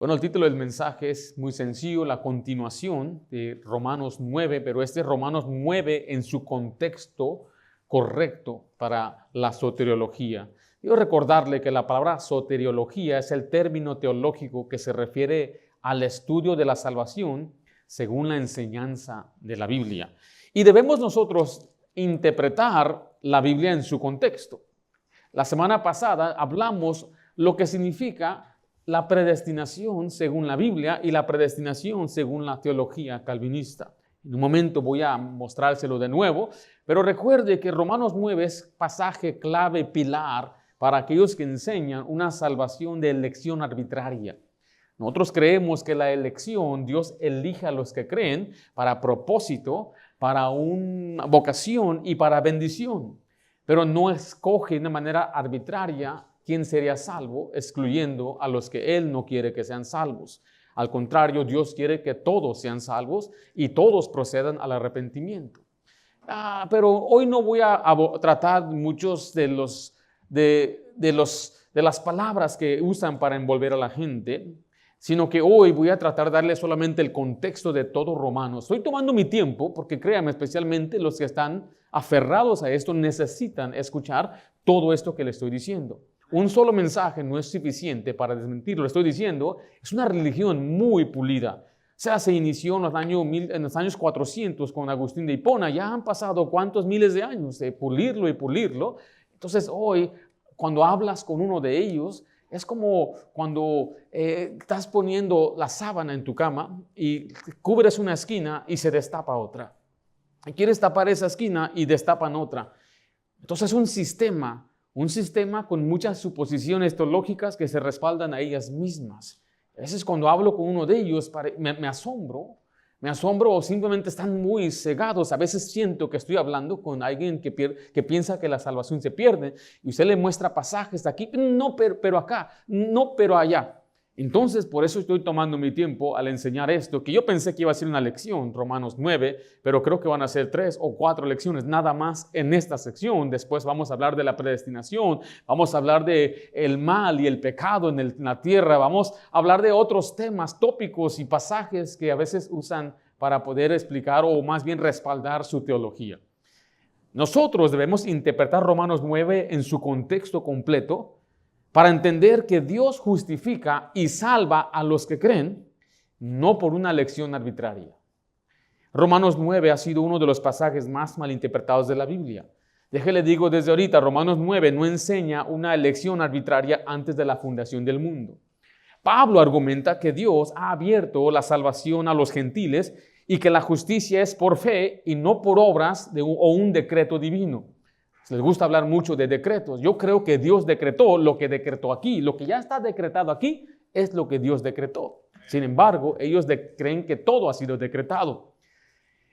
Bueno, el título del mensaje es muy sencillo, la continuación de Romanos 9, pero este Romanos 9 en su contexto correcto para la soteriología. Quiero recordarle que la palabra soteriología es el término teológico que se refiere al estudio de la salvación según la enseñanza de la Biblia. Y debemos nosotros interpretar la Biblia en su contexto. La semana pasada hablamos lo que significa la predestinación según la Biblia y la predestinación según la teología calvinista. En un momento voy a mostrárselo de nuevo, pero recuerde que Romanos 9 es pasaje clave, pilar para aquellos que enseñan una salvación de elección arbitraria. Nosotros creemos que la elección, Dios elige a los que creen para propósito, para una vocación y para bendición, pero no escoge de una manera arbitraria quién sería salvo, excluyendo a los que Él no quiere que sean salvos. Al contrario, Dios quiere que todos sean salvos y todos procedan al arrepentimiento. Pero hoy no voy a tratar muchos de las palabras que usan para envolver a la gente, sino que hoy voy a tratar de darle solamente el contexto de todo Romanos. Estoy tomando mi tiempo porque créanme, especialmente los que están aferrados a esto necesitan escuchar todo esto que les estoy diciendo. Un solo mensaje no es suficiente para desmentirlo. Estoy diciendo, es una religión muy pulida. O sea, se inició en los años 400 con Agustín de Hipona. Ya han pasado cuántos miles de años de pulirlo y pulirlo. Entonces hoy, cuando hablas con uno de ellos, es como cuando estás poniendo la sábana en tu cama y cubres una esquina y se destapa otra. Y quieres tapar esa esquina y destapan otra. Entonces es un sistema con muchas suposiciones teológicas que se respaldan a ellas mismas. A veces cuando hablo con uno de ellos me asombro o simplemente están muy cegados. A veces siento que estoy hablando con alguien que piensa que la salvación se pierde y usted le muestra pasajes de aquí, no, pero acá, no, pero allá. Entonces, por eso estoy tomando mi tiempo al enseñar esto, que yo pensé que iba a ser una lección, Romanos 9, pero creo que van a ser 3 o 4 lecciones nada más en esta sección. Después vamos a hablar de la predestinación, vamos a hablar de el mal y el pecado en la tierra, vamos a hablar de otros temas, tópicos y pasajes que a veces usan para poder explicar o más bien respaldar su teología. Nosotros debemos interpretar Romanos 9 en su contexto completo, para entender que Dios justifica y salva a los que creen, no por una elección arbitraria. Romanos 9 ha sido uno de los pasajes más malinterpretados de la Biblia. Déjele digo desde ahorita, Romanos 9 no enseña una elección arbitraria antes de la fundación del mundo. Pablo argumenta que Dios ha abierto la salvación a los gentiles y que la justicia es por fe y no por obras o un decreto divino. Les gusta hablar mucho de decretos. Yo creo que Dios decretó lo que decretó aquí. Lo que ya está decretado aquí es lo que Dios decretó. Sin embargo, ellos creen que todo ha sido decretado.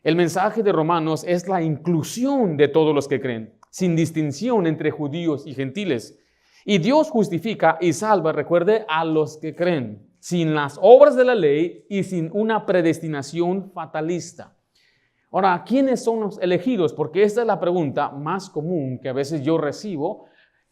El mensaje de Romanos es la inclusión de todos los que creen, sin distinción entre judíos y gentiles. Y Dios justifica y salva, recuerde, a los que creen, sin las obras de la ley y sin una predestinación fatalista. Ahora, ¿quiénes son los elegidos? Porque esta es la pregunta más común que a veces yo recibo,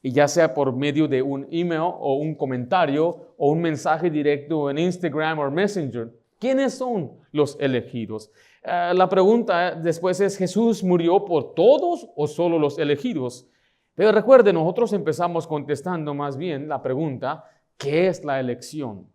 y ya sea por medio de un email o un comentario o un mensaje directo en Instagram o Messenger. ¿Quiénes son los elegidos? La pregunta después es, ¿Jesús murió por todos o solo los elegidos? Pero recuerden, nosotros empezamos contestando más bien la pregunta, ¿qué es la elección?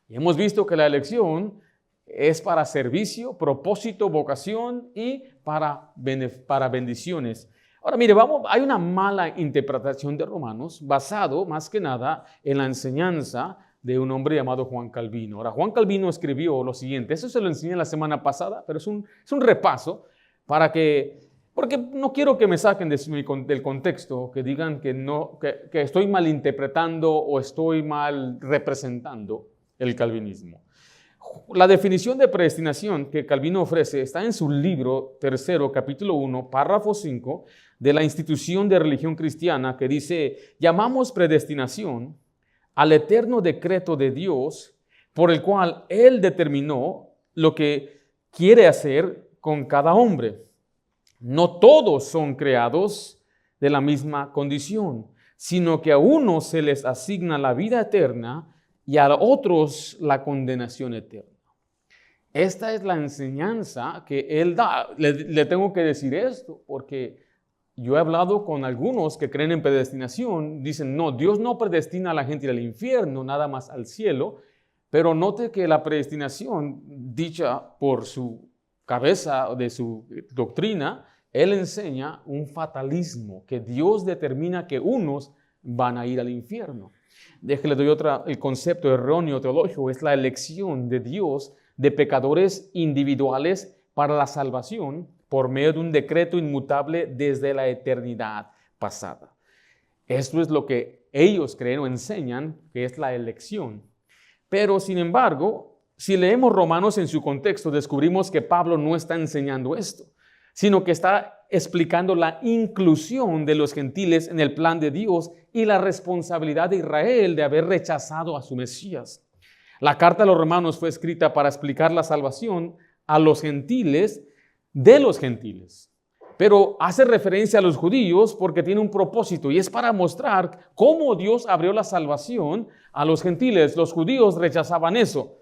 Y hemos visto que la elección es para servicio, propósito, vocación y para bendiciones. Ahora mire, hay una mala interpretación de Romanos basado más que nada en la enseñanza de un hombre llamado Juan Calvino. Ahora, Juan Calvino escribió lo siguiente, eso se lo enseñé la semana pasada, pero es un repaso porque no quiero que me saquen del contexto, que digan que estoy malinterpretando o estoy mal representando el calvinismo. La definición de predestinación que Calvino ofrece está en su libro tercero, capítulo 1, párrafo 5, de la Institución de Religión Cristiana, que dice, llamamos predestinación al eterno decreto de Dios por el cual Él determinó lo que quiere hacer con cada hombre. No todos son creados de la misma condición, sino que a unos se les asigna la vida eterna y a otros la condenación eterna. Esta es la enseñanza que Él da. Le tengo que decir esto porque yo he hablado con algunos que creen en predestinación. Dicen, no, Dios no predestina a la gente al infierno, nada más al cielo. Pero note que la predestinación, dicha por su cabeza de su doctrina, Él enseña un fatalismo, que Dios determina que unos van a ir al infierno. Déjale, doy el concepto erróneo teológico, es la elección de Dios de pecadores individuales para la salvación por medio de un decreto inmutable desde la eternidad pasada. Esto es lo que ellos creen o enseñan que es la elección. Pero, sin embargo, si leemos Romanos en su contexto, descubrimos que Pablo no está enseñando esto, sino que está explicando la inclusión de los gentiles en el plan de Dios y la responsabilidad de Israel de haber rechazado a su Mesías. La carta a los Romanos fue escrita para explicar la salvación a los gentiles de los gentiles, pero hace referencia a los judíos porque tiene un propósito y es para mostrar cómo Dios abrió la salvación a los gentiles. Los judíos rechazaban eso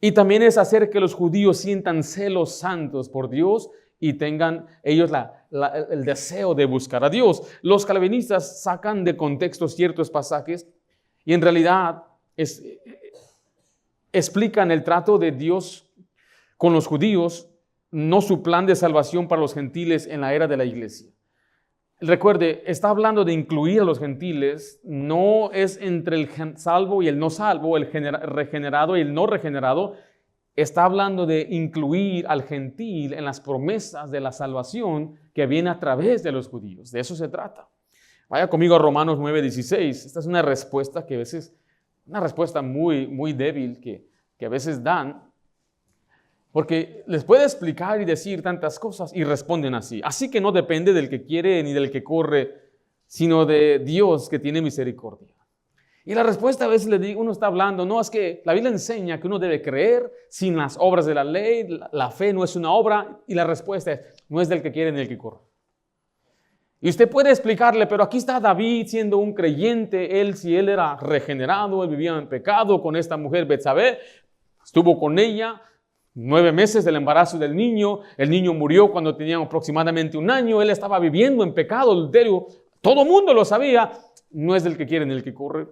y también es hacer que los judíos sientan celos santos por Dios y tengan ellos el deseo de buscar a Dios. Los calvinistas sacan de contexto ciertos pasajes y en realidad explican el trato de Dios con los judíos, no su plan de salvación para los gentiles en la era de la iglesia. Recuerde, está hablando de incluir a los gentiles, no es entre el salvo y el no salvo, el regenerado y el no regenerado. Está hablando de incluir al gentil en las promesas de la salvación que viene a través de los judíos. De eso se trata. Vaya conmigo a Romanos 9:16. Esta es una respuesta que a veces, una respuesta muy, muy débil que a veces dan, porque les puede explicar y decir tantas cosas y responden así. Así que no depende del que quiere ni del que corre, sino de Dios que tiene misericordia. Y la respuesta a veces uno está hablando, no, es que la Biblia enseña que uno debe creer sin las obras de la ley, la fe no es una obra, y la respuesta es, no es del que quiere ni del que corre. Y usted puede explicarle, pero aquí está David siendo un creyente, si él era regenerado, él vivía en pecado con esta mujer Betsabé, estuvo con ella 9 meses del embarazo del niño, el niño murió cuando tenía aproximadamente 1 año, él estaba viviendo en pecado, adulterio, todo el mundo lo sabía, no es del que quiere ni del que corre.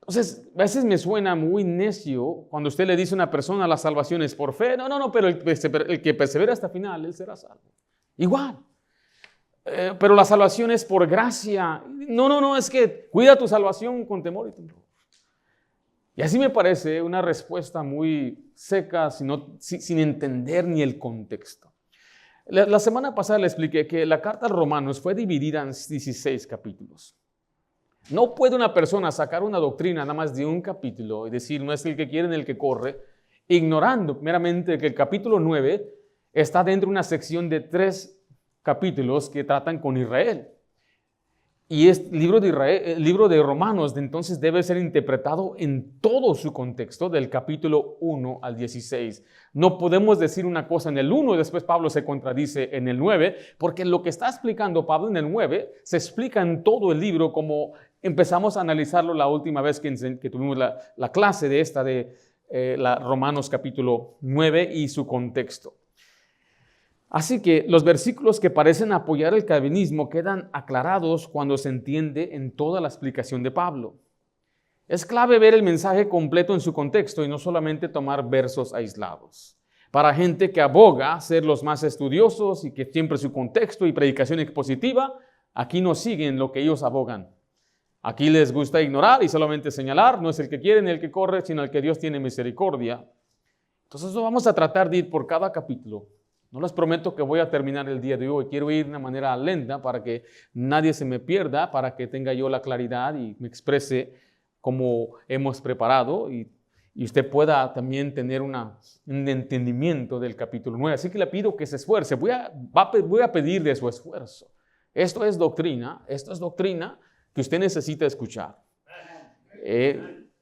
Entonces, a veces me suena muy necio cuando usted le dice a una persona la salvación es por fe. No, pero el que persevera hasta el final, él será salvo. Igual. Pero la salvación es por gracia. No, es que cuida tu salvación con temor y temor. Y así me parece una respuesta muy seca, sin entender ni el contexto. La semana pasada le expliqué que la carta a Romanos fue dividida en 16 capítulos. No puede una persona sacar una doctrina nada más de un capítulo y decir no es el que quiere ni el que corre, ignorando meramente que el capítulo 9 está dentro de una sección de 3 capítulos que tratan con Israel. Y el libro de Romanos entonces debe ser interpretado en todo su contexto, del capítulo 1 al 16. No podemos decir una cosa en el 1 y después Pablo se contradice en el 9, porque lo que está explicando Pablo en el 9 se explica en todo el libro, como empezamos a analizarlo la última vez que tuvimos la clase de Romanos capítulo 9 y su contexto. Así que los versículos que parecen apoyar el calvinismo quedan aclarados cuando se entiende en toda la explicación de Pablo. Es clave ver el mensaje completo en su contexto y no solamente tomar versos aislados. Para gente que aboga ser los más estudiosos y que siempre su contexto y predicación expositiva, aquí no siguen lo que ellos abogan. Aquí les gusta ignorar y solamente señalar, no es el que quiere ni el que corre, sino el que Dios tiene misericordia. Entonces vamos a tratar de ir por cada capítulo. No les prometo que voy a terminar el día de hoy. Quiero ir de una manera lenta para que nadie se me pierda, para que tenga yo la claridad y me exprese como hemos preparado y usted pueda también tener un entendimiento del capítulo 9. Así que le pido que se esfuerce. Voy a pedir de su esfuerzo. Esto es doctrina que usted necesita escuchar.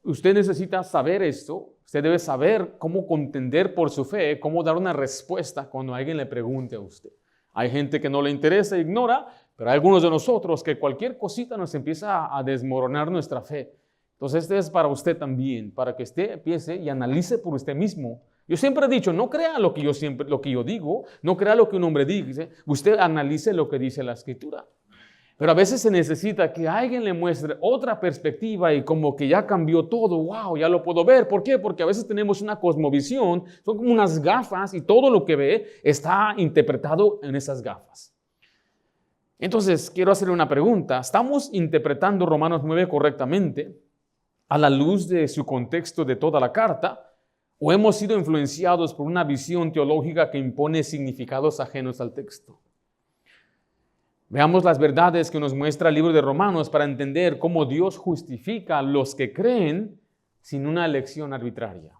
Usted necesita saber esto. Usted debe saber cómo contender por su fe, cómo dar una respuesta cuando alguien le pregunte a usted. Hay gente que no le interesa, ignora, pero hay algunos de nosotros que cualquier cosita nos empieza a desmoronar nuestra fe. Entonces, este es para usted también, para que usted empiece y analice por usted mismo. Yo siempre he dicho, no crea lo que yo digo, no crea lo que un hombre dice, usted analice lo que dice la Escritura. Pero a veces se necesita que alguien le muestre otra perspectiva y como que ya cambió todo, wow, ya lo puedo ver. ¿Por qué? Porque a veces tenemos una cosmovisión, son como unas gafas y todo lo que ve está interpretado en esas gafas. Entonces, quiero hacerle una pregunta. ¿Estamos interpretando Romanos 9 correctamente a la luz de su contexto de toda la carta? ¿O hemos sido influenciados por una visión teológica que impone significados ajenos al texto? Veamos las verdades que nos muestra el libro de Romanos para entender cómo Dios justifica a los que creen sin una elección arbitraria.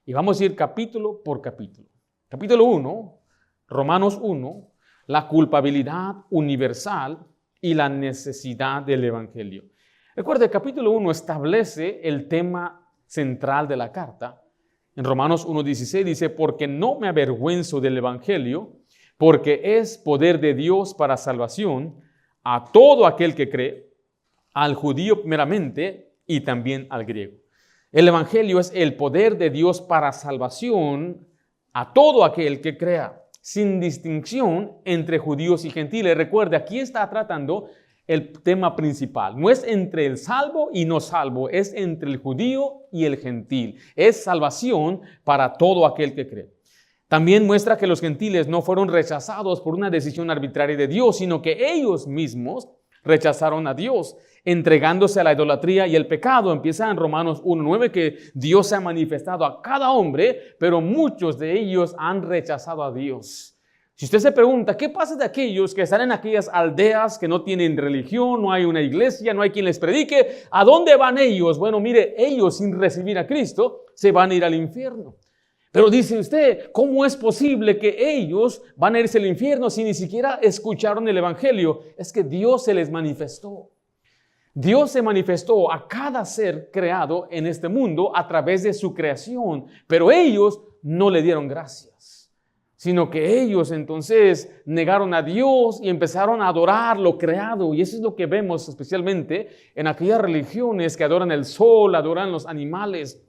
Y vamos a ir capítulo por capítulo. Capítulo 1, Romanos 1, la culpabilidad universal y la necesidad del Evangelio. Recuerde, el capítulo 1 establece el tema central de la carta. En Romanos 1:16 dice, porque no me avergüenzo del Evangelio, porque es poder de Dios para salvación a todo aquel que cree, al judío primeramente y también al griego. El Evangelio es el poder de Dios para salvación a todo aquel que crea, sin distinción entre judíos y gentiles. Recuerde, aquí está tratando el tema principal. No es entre el salvo y no salvo, es entre el judío y el gentil. Es salvación para todo aquel que cree. También muestra que los gentiles no fueron rechazados por una decisión arbitraria de Dios, sino que ellos mismos rechazaron a Dios, entregándose a la idolatría y el pecado. Empieza en Romanos 1:9 que Dios se ha manifestado a cada hombre, pero muchos de ellos han rechazado a Dios. Si usted se pregunta, ¿qué pasa de aquellos que están en aquellas aldeas que no tienen religión, no hay una iglesia, no hay quien les predique? ¿A dónde van ellos? Bueno, mire, ellos sin recibir a Cristo se van a ir al infierno. Pero dice usted, ¿cómo es posible que ellos van a irse al infierno si ni siquiera escucharon el Evangelio? Es que Dios se les manifestó. Dios se manifestó a cada ser creado en este mundo a través de su creación, pero ellos no le dieron gracias, sino que ellos entonces negaron a Dios y empezaron a adorar lo creado. Y eso es lo que vemos especialmente en aquellas religiones que adoran el sol, adoran los animales.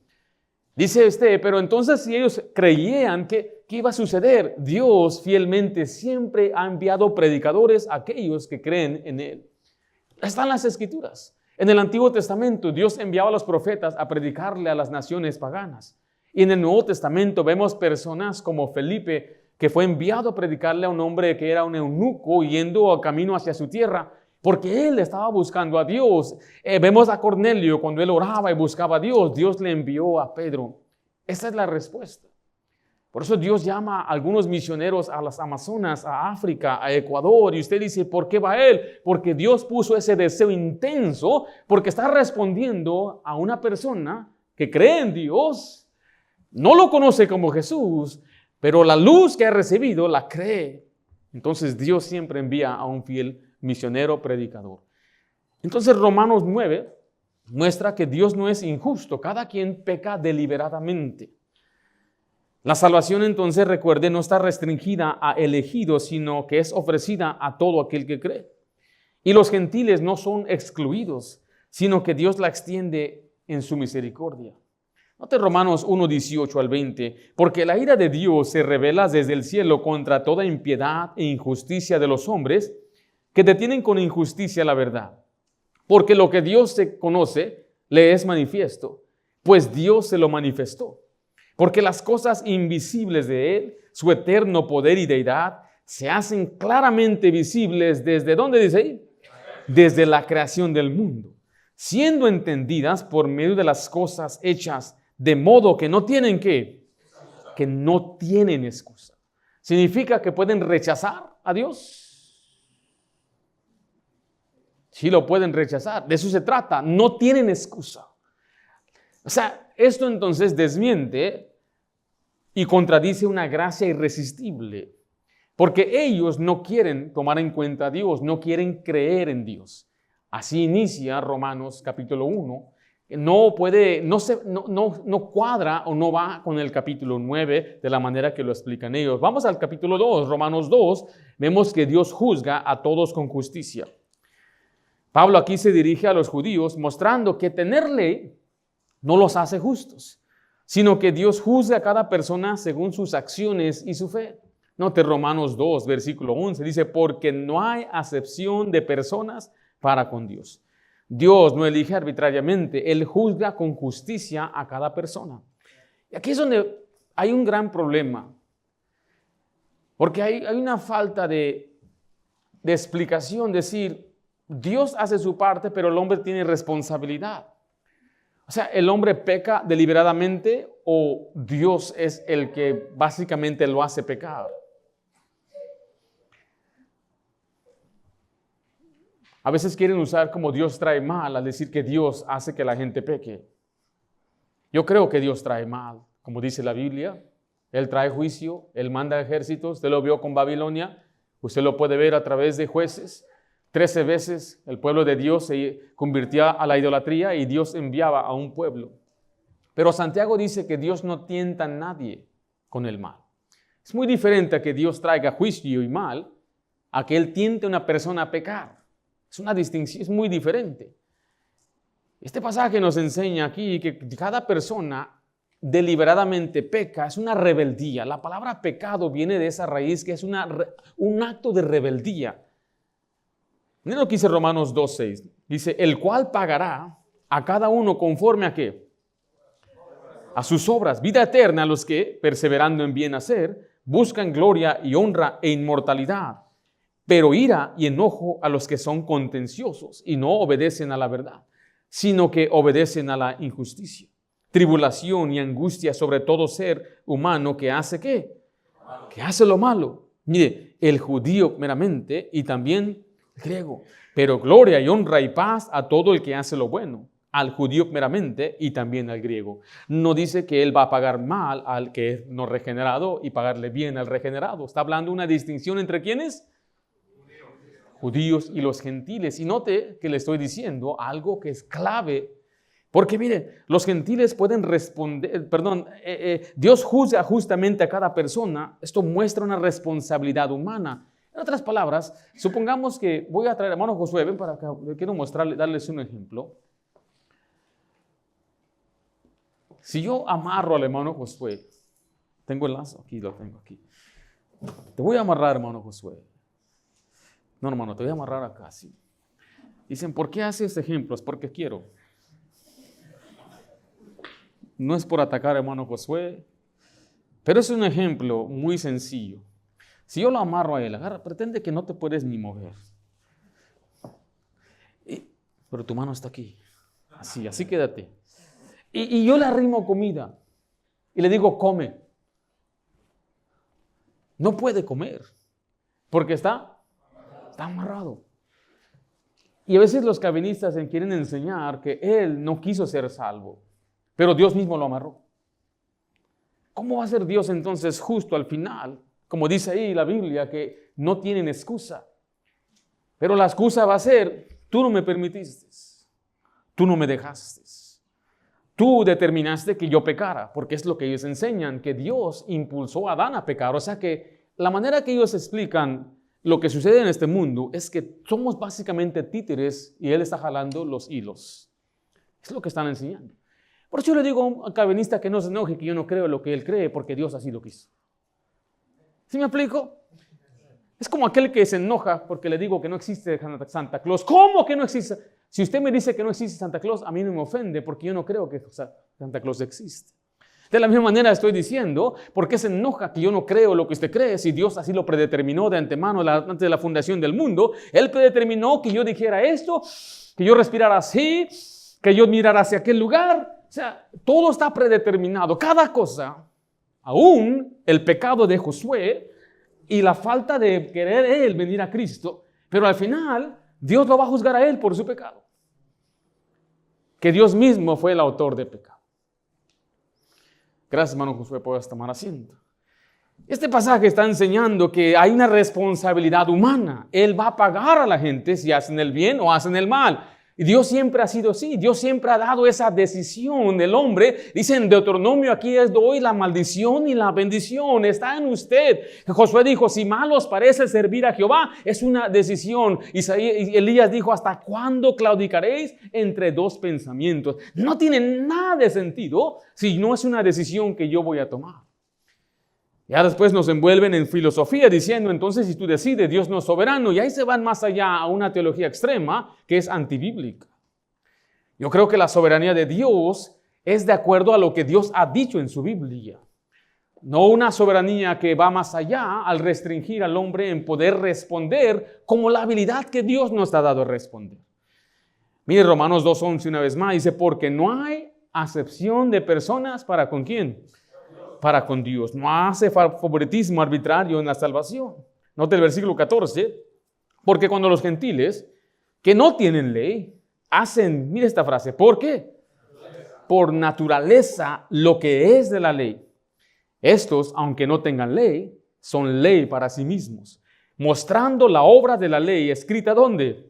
Dice usted, pero entonces si ellos creían que ¿qué iba a suceder? Dios fielmente siempre ha enviado predicadores a aquellos que creen en Él. Están las Escrituras. En el Antiguo Testamento Dios enviaba a los profetas a predicarle a las naciones paganas. Y en el Nuevo Testamento vemos personas como Felipe, que fue enviado a predicarle a un hombre que era un eunuco yendo a camino hacia su tierra, porque él estaba buscando a Dios. Vemos a Cornelio cuando él oraba y buscaba a Dios, Dios le envió a Pedro. Esa es la respuesta. Por eso Dios llama a algunos misioneros a las Amazonas, a África, a Ecuador. Y usted dice, ¿por qué va él? Porque Dios puso ese deseo intenso, porque está respondiendo a una persona que cree en Dios, no lo conoce como Jesús, pero la luz que ha recibido la cree. Entonces Dios siempre envía a un fiel misionero predicador. Entonces Romanos 9 muestra que Dios no es injusto, cada quien peca deliberadamente. La salvación entonces, recuerde, no está restringida a elegidos, sino que es ofrecida a todo aquel que cree. Y los gentiles no son excluidos, sino que Dios la extiende en su misericordia. Note Romanos 1:18 al 20, porque la ira de Dios se revela desde el cielo contra toda impiedad e injusticia de los hombres que detienen con injusticia la verdad. Porque lo que Dios se conoce le es manifiesto, pues Dios se lo manifestó. Porque las cosas invisibles de Él, su eterno poder y deidad, se hacen claramente visibles ¿desde dónde dice ahí? Desde la creación del mundo, siendo entendidas por medio de las cosas hechas, de modo que no tienen ¿qué? Que no tienen excusa. ¿Significa que pueden rechazar a Dios? Sí lo pueden rechazar, de eso se trata, no tienen excusa. O sea, esto entonces desmiente y contradice una gracia irresistible, porque ellos no quieren tomar en cuenta a Dios, no quieren creer en Dios. Así inicia Romanos capítulo 1. No cuadra o no va con el capítulo 9 de la manera que lo explican ellos. Vamos al capítulo 2, Romanos 2, vemos que Dios juzga a todos con justicia. Pablo aquí se dirige a los judíos mostrando que tener ley no los hace justos, sino que Dios juzga a cada persona según sus acciones y su fe. Note Romanos 2, versículo 11, dice, porque no hay acepción de personas para con Dios. Dios no elige arbitrariamente, Él juzga con justicia a cada persona. Y aquí es donde hay un gran problema, porque hay una falta de explicación, decir, Dios hace su parte, pero el hombre tiene responsabilidad. O sea, ¿el hombre peca deliberadamente o Dios es el que básicamente lo hace pecar? A veces quieren usar como Dios trae mal al decir que Dios hace que la gente peque. Yo creo que Dios trae mal, como dice la Biblia. Él trae juicio, Él manda ejércitos. Usted lo vio con Babilonia, usted lo puede ver a través de Jueces. 13 veces el pueblo de Dios se convirtió a la idolatría y Dios enviaba a un pueblo. Pero Santiago dice que Dios no tienta a nadie con el mal. Es muy diferente a que Dios traiga juicio y mal, a que Él tiente a una persona a pecar. Es una distinción, es muy diferente. Este pasaje nos enseña aquí que cada persona deliberadamente peca, es una rebeldía. La palabra pecado viene de esa raíz que es un acto de rebeldía. Miren lo que dice Romanos 2:6. Dice, el cual pagará a cada uno conforme a ¿qué? A sus obras. Vida eterna a los que, perseverando en bien hacer, buscan gloria y honra e inmortalidad. Pero ira y enojo a los que son contenciosos y no obedecen a la verdad, sino que obedecen a la injusticia. Tribulación y angustia sobre todo ser humano que hace ¿qué? Que hace lo malo. Mire, el judío meramente y también griego, pero gloria y honra y paz a todo el que hace lo bueno, al judío meramente y también al griego. No dice que él va a pagar mal al que es no regenerado y pagarle bien al regenerado. Está hablando una distinción entre ¿quiénes? Judíos y los gentiles. Y note que le estoy diciendo algo que es clave, porque mire, los gentiles pueden responder, Dios juzga justamente a cada persona. Esto muestra una responsabilidad humana. En otras palabras, supongamos que voy a traer a hermano Josué, ven para acá, quiero mostrarle, darles un ejemplo. Si yo amarro al hermano Josué, tengo el lazo, aquí lo tengo aquí. Te voy a amarrar, hermano Josué. No, hermano, te voy a amarrar acá, sí. Dicen, ¿por qué hace este ejemplo? Es porque quiero. No es por atacar a hermano Josué, pero es un ejemplo muy sencillo. Si yo lo amarro a él, pretende que no te puedes ni mover. Pero tu mano está aquí. Así quédate. Y yo le arrimo comida y le digo, come. No puede comer porque está amarrado. Y a veces los calvinistas quieren enseñar que él no quiso ser salvo, pero Dios mismo lo amarró. ¿Cómo va a ser Dios entonces justo al final? Como dice ahí la Biblia, que no tienen excusa. Pero la excusa va a ser, tú no me permitiste, tú no me dejaste, tú determinaste que yo pecara, porque es lo que ellos enseñan, que Dios impulsó a Adán a pecar. O sea que la manera que ellos explican lo que sucede en este mundo es que somos básicamente títeres y Él está jalando los hilos. Es lo que están enseñando. Por eso yo le digo a un calvinista que no se enoje, que yo no creo lo que él cree, porque Dios así lo quiso. ¿Sí me explico? Es como aquel que se enoja porque le digo que no existe Santa Claus. ¿Cómo que no existe? Si usted me dice que no existe Santa Claus, a mí no me ofende porque yo no creo que Santa Claus existe. De la misma manera estoy diciendo, ¿por qué se enoja que yo no creo lo que usted cree? Si Dios así lo predeterminó de antemano, antes de la fundación del mundo, Él predeterminó que yo dijera esto, que yo respirara así, que yo mirara hacia aquel lugar. O sea, todo está predeterminado, cada cosa. Aún el pecado de Josué y la falta de querer él venir a Cristo, pero al final Dios lo va a juzgar a él por su pecado. Que Dios mismo fue el autor del pecado. Gracias, hermano Josué, por tomar asiento. Este pasaje está enseñando que hay una responsabilidad humana. Él va a pagar a la gente si hacen el bien o hacen el mal. Y Dios siempre ha sido así. Dios siempre ha dado esa decisión del hombre. Dice en Deuteronomio, aquí es doy la maldición y la bendición. Está en usted. Josué dijo, si mal os parece servir a Jehová, es una decisión. Y Elías dijo, ¿hasta cuándo claudicaréis entre dos pensamientos? No tiene nada de sentido si no es una decisión que yo voy a tomar. Ya después nos envuelven en filosofía diciendo, entonces si tú decides, Dios no es soberano. Y ahí se van más allá a una teología extrema que es antibíblica. Yo creo que la soberanía de Dios es de acuerdo a lo que Dios ha dicho en su Biblia. No una soberanía que va más allá al restringir al hombre en poder responder como la habilidad que Dios nos ha dado a responder. Mire Romanos 2:11 una vez más, dice, porque no hay acepción de personas para con quién. Para con Dios. No hace favoritismo arbitrario en la salvación. Note el versículo 14. Porque cuando los gentiles que no tienen ley hacen, mire esta frase, ¿por qué? Por naturaleza lo que es de la ley. Estos, aunque no tengan ley, son ley para sí mismos, mostrando la obra de la ley escrita ¿dónde?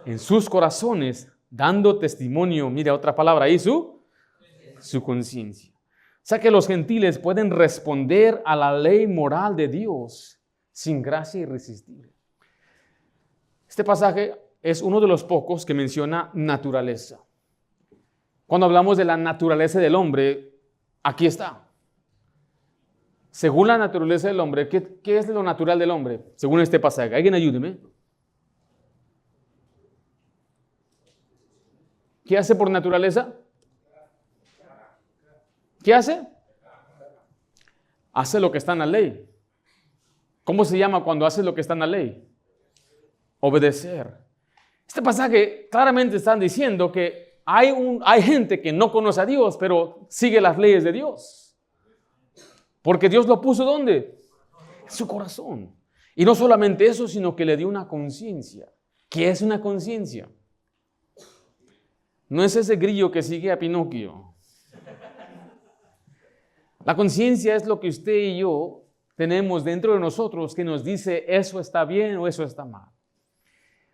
En sus corazones, dando testimonio, mire otra palabra ahí, su conciencia. O sea que los gentiles pueden responder a la ley moral de Dios sin gracia irresistible. Este pasaje es uno de los pocos que menciona naturaleza. Cuando hablamos de la naturaleza del hombre, aquí está. Según la naturaleza del hombre, ¿qué es lo natural del hombre? Según este pasaje. ¿Alguien ayúdeme? ¿Qué hace por naturaleza? ¿Qué hace? Hace lo que está en la ley. ¿Cómo se llama cuando hace lo que está en la ley? Obedecer. Este pasaje claramente están diciendo que hay gente que no conoce a Dios, pero sigue las leyes de Dios. Porque Dios lo puso ¿dónde? En su corazón. Y no solamente eso, sino que le dio una conciencia. ¿Qué es una conciencia? No es ese grillo que sigue a Pinocchio. La conciencia es lo que usted y yo tenemos dentro de nosotros que nos dice eso está bien o eso está mal.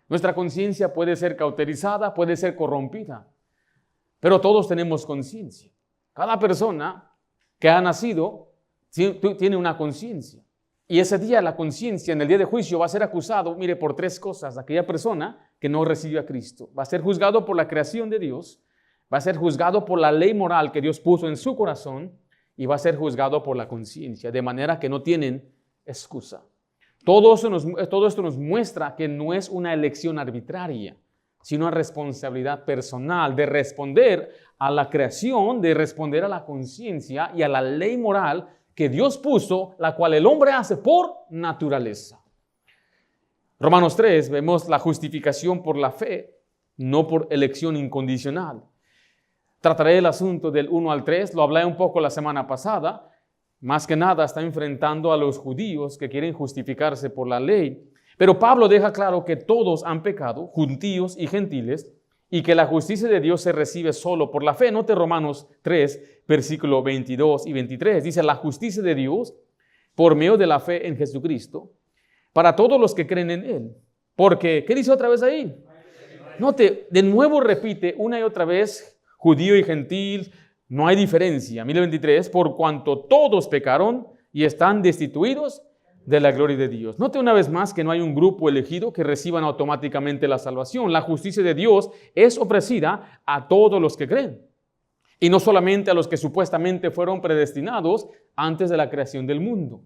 Nuestra conciencia puede ser cauterizada, puede ser corrompida, pero todos tenemos conciencia. Cada persona que ha nacido tiene una conciencia. Y ese día la conciencia, en el día de juicio, va a ser acusado, mire, por tres cosas. Aquella persona que no recibió a Cristo va a ser juzgado por la creación de Dios, va a ser juzgado por la ley moral que Dios puso en su corazón, y va a ser juzgado por la conciencia, de manera que no tienen excusa. Todo esto nos muestra que no es una elección arbitraria, sino una responsabilidad personal de responder a la creación, de responder a la conciencia y a la ley moral que Dios puso, la cual el hombre hace por naturaleza. Romanos 3, vemos la justificación por la fe, no por elección incondicional. Trataré el asunto del 1 al 3, lo hablé un poco la semana pasada. Más que nada está enfrentando a los judíos que quieren justificarse por la ley. Pero Pablo deja claro que todos han pecado, judíos y gentiles, y que la justicia de Dios se recibe solo por la fe. Note Romanos 3, versículo 22 y 23. Dice, la justicia de Dios por medio de la fe en Jesucristo, para todos los que creen en Él. Porque, ¿qué dice otra vez ahí? Note, de nuevo repite una y otra vez, judío y gentil, no hay diferencia. 1023, por cuanto todos pecaron y están destituidos de la gloria de Dios. Note una vez más que no hay un grupo elegido que reciban automáticamente la salvación. La justicia de Dios es ofrecida a todos los que creen. Y no solamente a los que supuestamente fueron predestinados antes de la creación del mundo.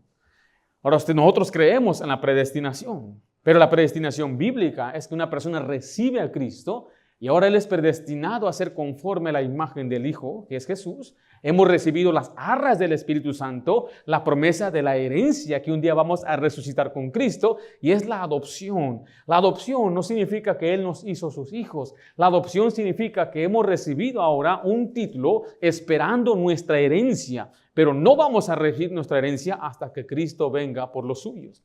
Ahora, nosotros creemos en la predestinación, pero la predestinación bíblica es que una persona recibe a Cristo y ahora Él es predestinado a ser conforme a la imagen del Hijo, que es Jesús. Hemos recibido las arras del Espíritu Santo, la promesa de la herencia que un día vamos a resucitar con Cristo, y es la adopción. La adopción no significa que Él nos hizo sus hijos. La adopción significa que hemos recibido ahora un título esperando nuestra herencia, pero no vamos a regir nuestra herencia hasta que Cristo venga por los suyos.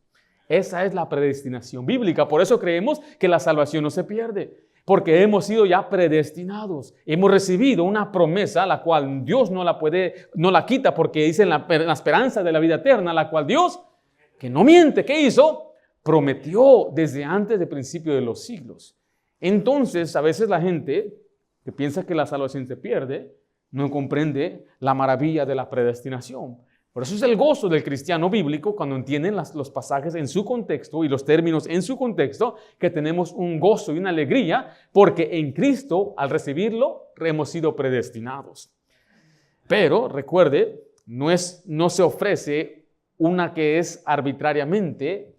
Esa es la predestinación bíblica. Por eso creemos que la salvación no se pierde. Porque hemos sido ya predestinados. Hemos recibido una promesa, la cual Dios no la quita, porque dice en la esperanza de la vida eterna, la cual Dios, que no miente, ¿qué hizo? Prometió desde antes del principio de los siglos. Entonces, a veces la gente que piensa que la salvación se pierde, no comprende la maravilla de la predestinación. Por eso es el gozo del cristiano bíblico cuando entienden los pasajes en su contexto y los términos en su contexto, que tenemos un gozo y una alegría, porque en Cristo, al recibirlo, hemos sido predestinados. Pero, recuerde, no se ofrece una que es arbitrariamente,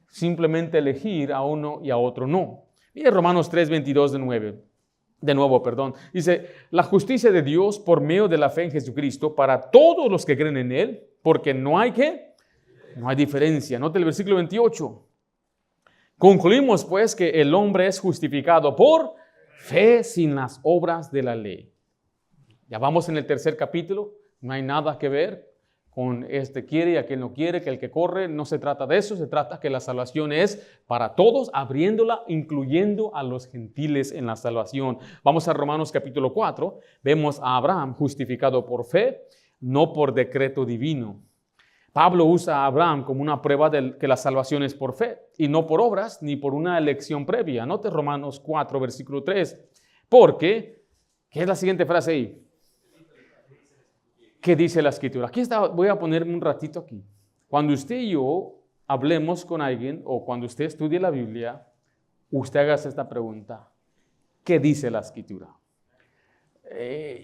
simplemente elegir a uno y a otro no. Mire Romanos 3:22 de nuevo, dice, la justicia de Dios por medio de la fe en Jesucristo para todos los que creen en Él, porque no hay diferencia. Note el versículo 28. Concluimos pues que el hombre es justificado por fe sin las obras de la ley. Ya vamos en el tercer capítulo, no hay nada que ver con este quiere y aquel no quiere, que el que corre, no se trata de eso, se trata que la salvación es para todos, abriéndola, incluyendo a los gentiles en la salvación. Vamos a Romanos capítulo 4, vemos a Abraham justificado por fe, no por decreto divino. Pablo usa a Abraham como una prueba de que la salvación es por fe y no por obras ni por una elección previa. Note Romanos 4, versículo 3, porque, ¿qué es la siguiente frase ahí? ¿Qué dice la Escritura? Aquí está, voy a ponerme un ratito aquí. Cuando usted y yo hablemos con alguien o cuando usted estudie la Biblia, usted haga esta pregunta. ¿Qué dice la Escritura?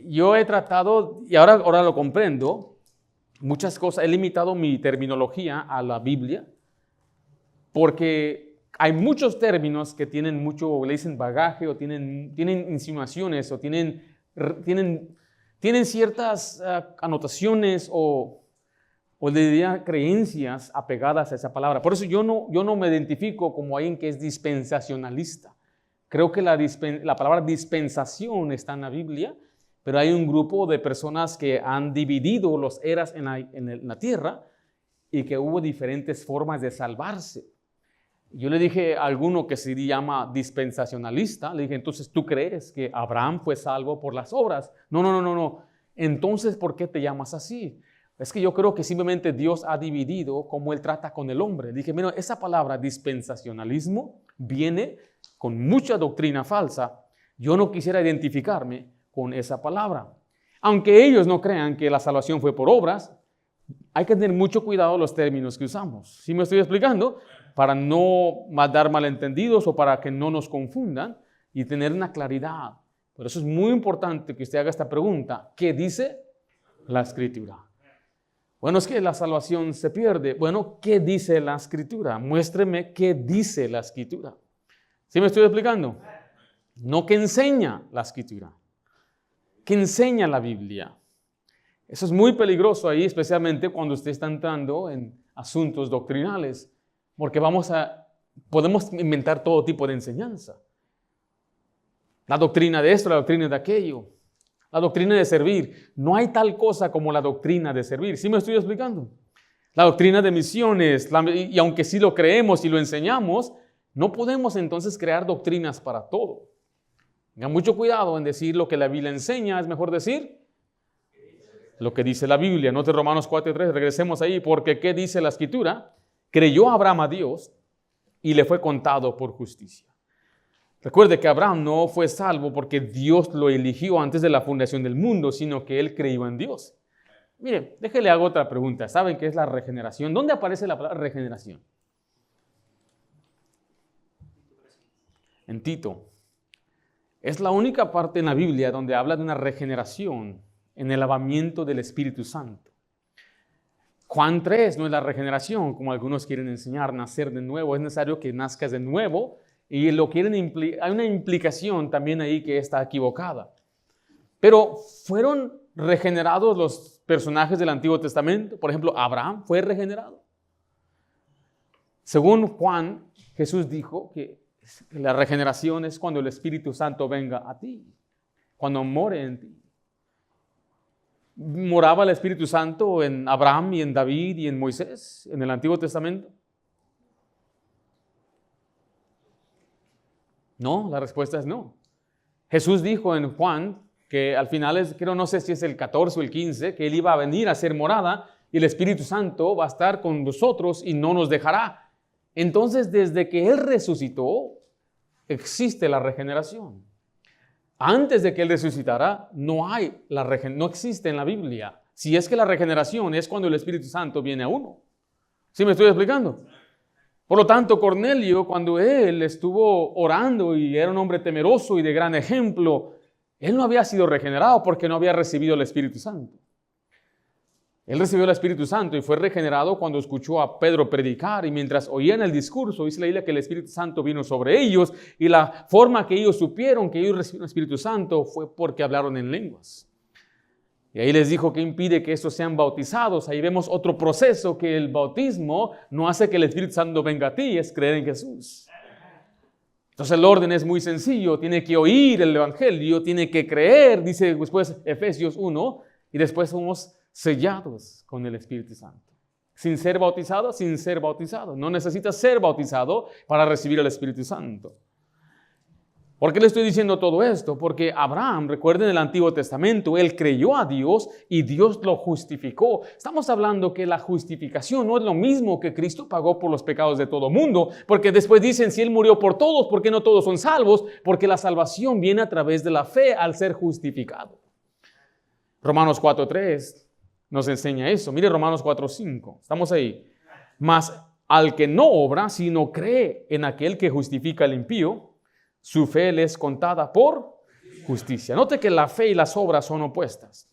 Yo he tratado, y ahora lo comprendo, muchas cosas, he limitado mi terminología a la Biblia, porque hay muchos términos que tienen mucho, le dicen bagaje, o tienen insinuaciones, o tienen ciertas anotaciones o le diría creencias apegadas a esa palabra. Por eso yo no me identifico como alguien que es dispensacionalista. Creo que la palabra dispensación está en la Biblia, pero hay un grupo de personas que han dividido las eras en la tierra y que hubo diferentes formas de salvarse. Yo le dije a alguno que se llama dispensacionalista, le dije, entonces, ¿tú crees que Abraham fue salvo por las obras? No. Entonces, ¿por qué te llamas así? Es que yo creo que simplemente Dios ha dividido cómo Él trata con el hombre. Dije, mira, esa palabra dispensacionalismo viene con mucha doctrina falsa. Yo no quisiera identificarme con esa palabra. Aunque ellos no crean que la salvación fue por obras, hay que tener mucho cuidado los términos que usamos. ¿Sí me estoy explicando? Para no dar malentendidos o para que no nos confundan y tener una claridad. Por eso es muy importante que usted haga esta pregunta. ¿Qué dice la Escritura? Bueno, es que la salvación se pierde. Bueno, ¿qué dice la Escritura? Muéstreme qué dice la Escritura. ¿Sí me estoy explicando? No que enseña la Escritura, que enseña la Biblia. Eso es muy peligroso ahí, especialmente cuando usted está entrando en asuntos doctrinales, porque podemos inventar todo tipo de enseñanza. La doctrina de esto, la doctrina de aquello, la doctrina de servir. No hay tal cosa como la doctrina de servir. ¿Sí me estoy explicando? La doctrina de misiones, y aunque sí lo creemos y lo enseñamos, no podemos entonces crear doctrinas para todo. Tengan mucho cuidado en decir lo que la Biblia enseña, es mejor decir lo que dice la Biblia. Note Romanos 4:3, regresemos ahí, porque ¿qué dice la Escritura? Creyó Abraham a Dios y le fue contado por justicia. Recuerde que Abraham no fue salvo porque Dios lo eligió antes de la fundación del mundo, sino que él creyó en Dios. Mire, déjele hago otra pregunta. ¿Saben qué es la regeneración? ¿Dónde aparece la palabra regeneración? En Tito. Es la única parte en la Biblia donde habla de una regeneración en el lavamiento del Espíritu Santo. Juan 3 no es la regeneración, como algunos quieren enseñar, nacer de nuevo. Es necesario que nazcas de nuevo y hay una implicación también ahí que está equivocada. Pero fueron regenerados los personajes del Antiguo Testamento. Por ejemplo, Abraham fue regenerado. Según Juan, Jesús dijo que la regeneración es cuando el Espíritu Santo venga a ti, cuando more en ti. ¿Moraba el Espíritu Santo en Abraham y en David y en Moisés en el Antiguo Testamento? No, la respuesta es no. Jesús dijo en Juan que al final no sé si es el 14 o el 15, que Él iba a venir a ser morada y el Espíritu Santo va a estar con nosotros y no nos dejará. Entonces, desde que Él resucitó, existe la regeneración. Antes de que Él resucitara, no existe en la Biblia. Si es que la regeneración es cuando el Espíritu Santo viene a uno. ¿Sí me estoy explicando? Por lo tanto, Cornelio, cuando él estuvo orando y era un hombre temeroso y de gran ejemplo, él no había sido regenerado porque no había recibido el Espíritu Santo. Él recibió el Espíritu Santo y fue regenerado cuando escuchó a Pedro predicar, y mientras oían el discurso, dice la Biblia que el Espíritu Santo vino sobre ellos, y la forma que ellos supieron que ellos recibieron el Espíritu Santo fue porque hablaron en lenguas. Y ahí les dijo que impide que estos sean bautizados. Ahí vemos otro proceso, que el bautismo no hace que el Espíritu Santo venga a ti, es creer en Jesús. Entonces el orden es muy sencillo, tiene que oír el Evangelio, tiene que creer, dice después Efesios 1, y después somos sellados con el Espíritu Santo. Sin ser bautizado, sin ser bautizado. No necesitas ser bautizado para recibir el Espíritu Santo. ¿Por qué le estoy diciendo todo esto? Porque Abraham, recuerden el Antiguo Testamento, él creyó a Dios y Dios lo justificó. Estamos hablando que la justificación no es lo mismo que Cristo pagó por los pecados de todo mundo, porque después dicen, si Él murió por todos, ¿por qué no todos son salvos? Porque la salvación viene a través de la fe al ser justificado. Romanos 4:3 nos enseña eso. Mire Romanos 4:5, estamos ahí. Mas al que no obra, sino cree en aquel que justifica al impío, su fe le es contada por justicia. Note que la fe y las obras son opuestas.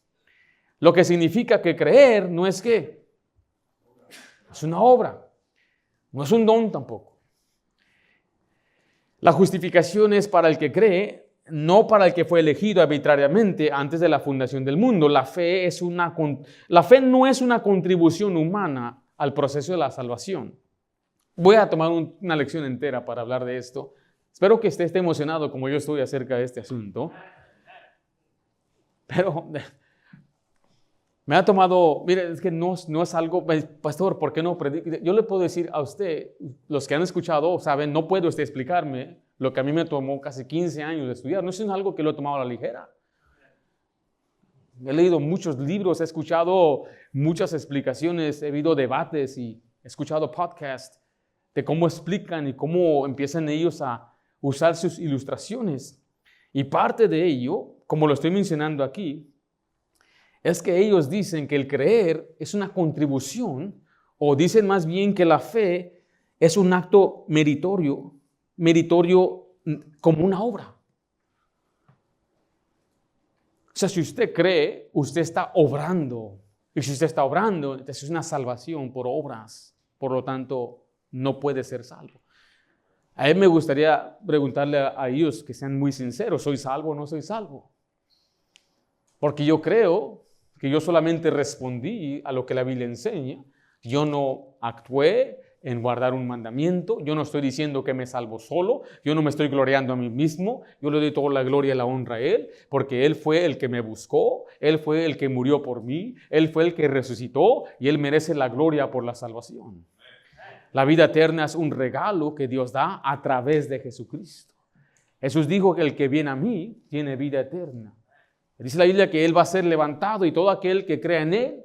Lo que significa que creer no es que es una obra, no es un don tampoco. La justificación es para el que cree, no para el que fue elegido arbitrariamente antes de la fundación del mundo. La fe no es una contribución humana al proceso de la salvación. Voy a tomar una lección entera para hablar de esto. Espero que esté emocionado como yo estoy acerca de este asunto. Pero me ha tomado, mire, es que no es algo, pastor, ¿por qué no predica? Yo le puedo decir a usted, los que han escuchado saben, no puedo explicarme lo que a mí me tomó casi 15 años de estudiar. No es algo que lo he tomado a la ligera. He leído muchos libros, he escuchado muchas explicaciones, he oído debates y he escuchado podcasts de cómo explican y cómo empiezan ellos a usar sus ilustraciones. Y parte de ello, como lo estoy mencionando aquí, es que ellos dicen que el creer es una contribución, o dicen más bien que la fe es un acto meritorio como una obra. O sea, si usted cree, usted está obrando. Y si usted está obrando, entonces es una salvación por obras. Por lo tanto, no puede ser salvo. A mí me gustaría preguntarle a ellos que sean muy sinceros, ¿soy salvo o no soy salvo? Porque yo creo que yo solamente respondí a lo que la Biblia enseña. Yo no actué en guardar un mandamiento, yo no estoy diciendo que me salvo solo, yo no me estoy gloriando a mí mismo, yo le doy toda la gloria y la honra a Él, porque Él fue el que me buscó, Él fue el que murió por mí, Él fue el que resucitó y Él merece la gloria por la salvación. La vida eterna es un regalo que Dios da a través de Jesucristo. Jesús dijo que el que viene a mí tiene vida eterna. Dice la Biblia que Él va a ser levantado y todo aquel que crea en Él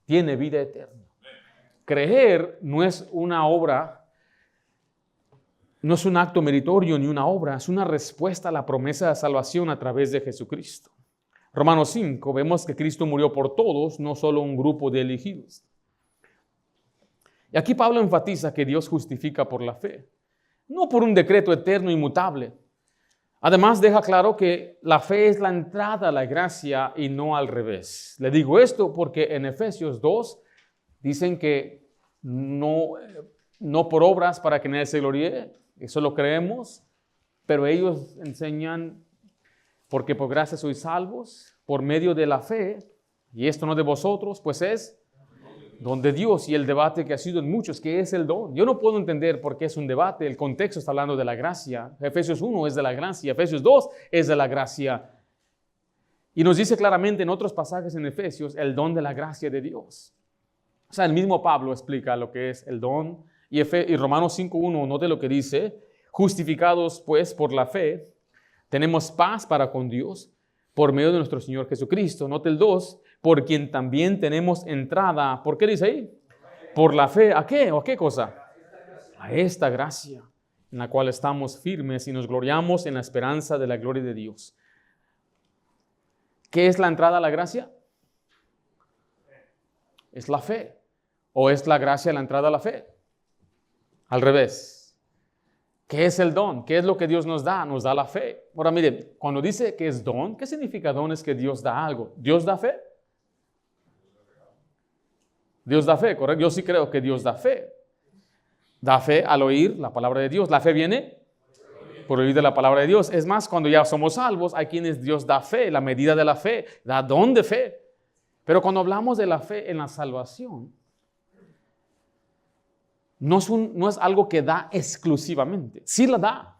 tiene vida eterna. Creer no es una obra, no es un acto meritorio ni una obra, es una respuesta a la promesa de salvación a través de Jesucristo. Romanos 5, vemos que Cristo murió por todos, no solo un grupo de elegidos. Y aquí Pablo enfatiza que Dios justifica por la fe, no por un decreto eterno inmutable. Además deja claro que la fe es la entrada a la gracia y no al revés. Le digo esto porque en Efesios 2 dicen que no por obras para que nadie se gloríe, eso lo creemos, pero ellos enseñan porque por gracia sois salvos por medio de la fe, y esto no de vosotros, pues es don de Dios. Y el debate que ha sido en muchos, ¿qué es el don? Yo no puedo entender por qué es un debate. El contexto está hablando de la gracia. Efesios 1 es de la gracia, Efesios 2 es de la gracia. Y nos dice claramente en otros pasajes en Efesios el don de la gracia de Dios. O sea, el mismo Pablo explica lo que es el don. Y Romanos 5:1, note lo que dice: justificados pues por la fe, tenemos paz para con Dios por medio de nuestro Señor Jesucristo. Note el 2, por quien también tenemos entrada. ¿Por qué dice ahí? Por la fe. ¿A qué? ¿O a qué cosa? A esta gracia. en la cual estamos firmes y nos gloriamos en la esperanza de la gloria de Dios. ¿Qué es la entrada a la gracia? Es la fe. ¿O es la gracia la entrada a la fe? Al revés. ¿Qué es el don? ¿Qué es lo que Dios nos da? Nos da la fe. Ahora mire, cuando dice que es don, ¿qué significa don? Es que Dios da algo. ¿Dios da fe? Dios da fe, ¿correcto? Yo sí creo que Dios da fe. Da fe al oír la palabra de Dios. La fe viene por oír de la palabra de Dios. Es más, cuando ya somos salvos, hay quienes Dios da fe, la medida de la fe, da don de fe. Pero cuando hablamos de la fe en la salvación, no es algo que da exclusivamente. Sí la da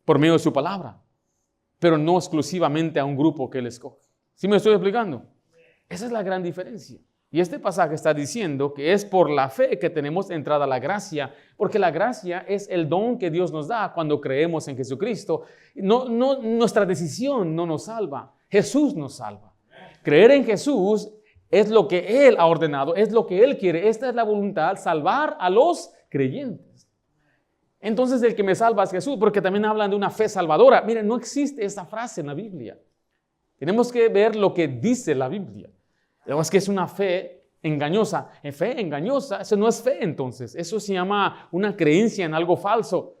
por medio de su palabra, pero no exclusivamente a un grupo que Él escoge. ¿Sí me estoy explicando? Esa es la gran diferencia. Y este pasaje está diciendo que es por la fe que tenemos entrada a la gracia, porque la gracia es el don que Dios nos da cuando creemos en Jesucristo. Nuestra decisión no nos salva, Jesús nos salva. Creer en Jesús es lo que Él ha ordenado, es lo que Él quiere. Esta es la voluntad, salvar a los creyentes. Entonces el que me salva es Jesús, porque también hablan de una fe salvadora. Miren, no existe esa frase en la Biblia. Tenemos que ver lo que dice la Biblia. Es que es una fe engañosa. Fe engañosa, eso no es fe entonces. Eso se llama una creencia en algo falso.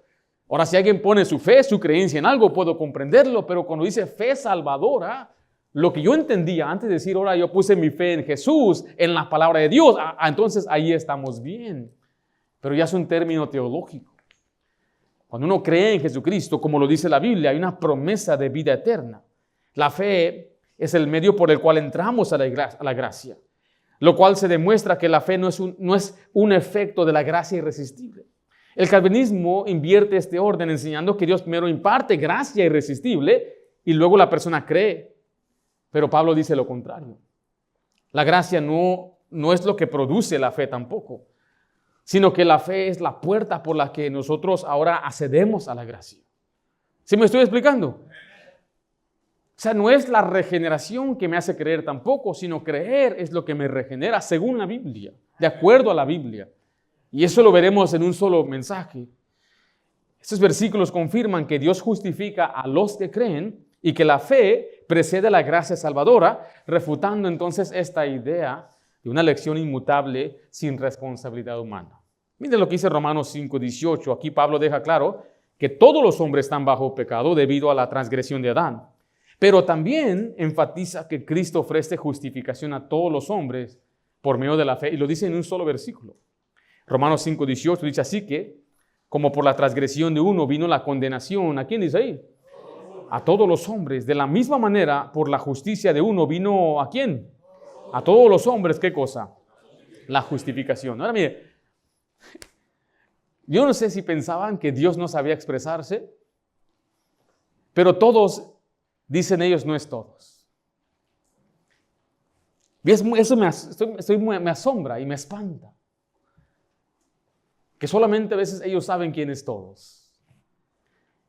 Ahora, si alguien pone su fe, su creencia en algo, puedo comprenderlo, pero cuando dice fe salvadora, lo que yo entendía antes de decir, ahora yo puse mi fe en Jesús, en la palabra de Dios, entonces ahí estamos bien. Pero ya es un término teológico. Cuando uno cree en Jesucristo, como lo dice la Biblia, hay una promesa de vida eterna. La fe es el medio por el cual entramos a la gracia, lo cual se demuestra que la fe no es un efecto de la gracia irresistible. El calvinismo invierte este orden enseñando que Dios primero imparte gracia irresistible y luego la persona cree. Pero Pablo dice lo contrario. La gracia no es lo que produce la fe tampoco, sino que la fe es la puerta por la que nosotros ahora accedemos a la gracia. ¿Sí me estoy explicando? O sea, no es la regeneración que me hace creer tampoco, sino creer es lo que me regenera según la Biblia, de acuerdo a la Biblia. Y eso lo veremos en un solo mensaje. Estos versículos confirman que Dios justifica a los que creen y que la fe precede a la gracia salvadora, refutando entonces esta idea de una elección inmutable sin responsabilidad humana. Miren lo que dice Romanos 5:18. Aquí Pablo deja claro que todos los hombres están bajo pecado debido a la transgresión de Adán. Pero también enfatiza que Cristo ofrece justificación a todos los hombres por medio de la fe. Y lo dice en un solo versículo. Romanos 5:18 dice así que, como por la transgresión de uno vino la condenación. ¿A quién dice ahí? A todos los hombres. De la misma manera, por la justicia de uno vino ¿a quién? A todos los hombres. ¿Qué cosa? La justificación. Ahora mire, yo no sé si pensaban que Dios no sabía expresarse, pero todos... Dicen ellos, no es todos. Y eso me asombra y me espanta. Que solamente a veces ellos saben quién es todos.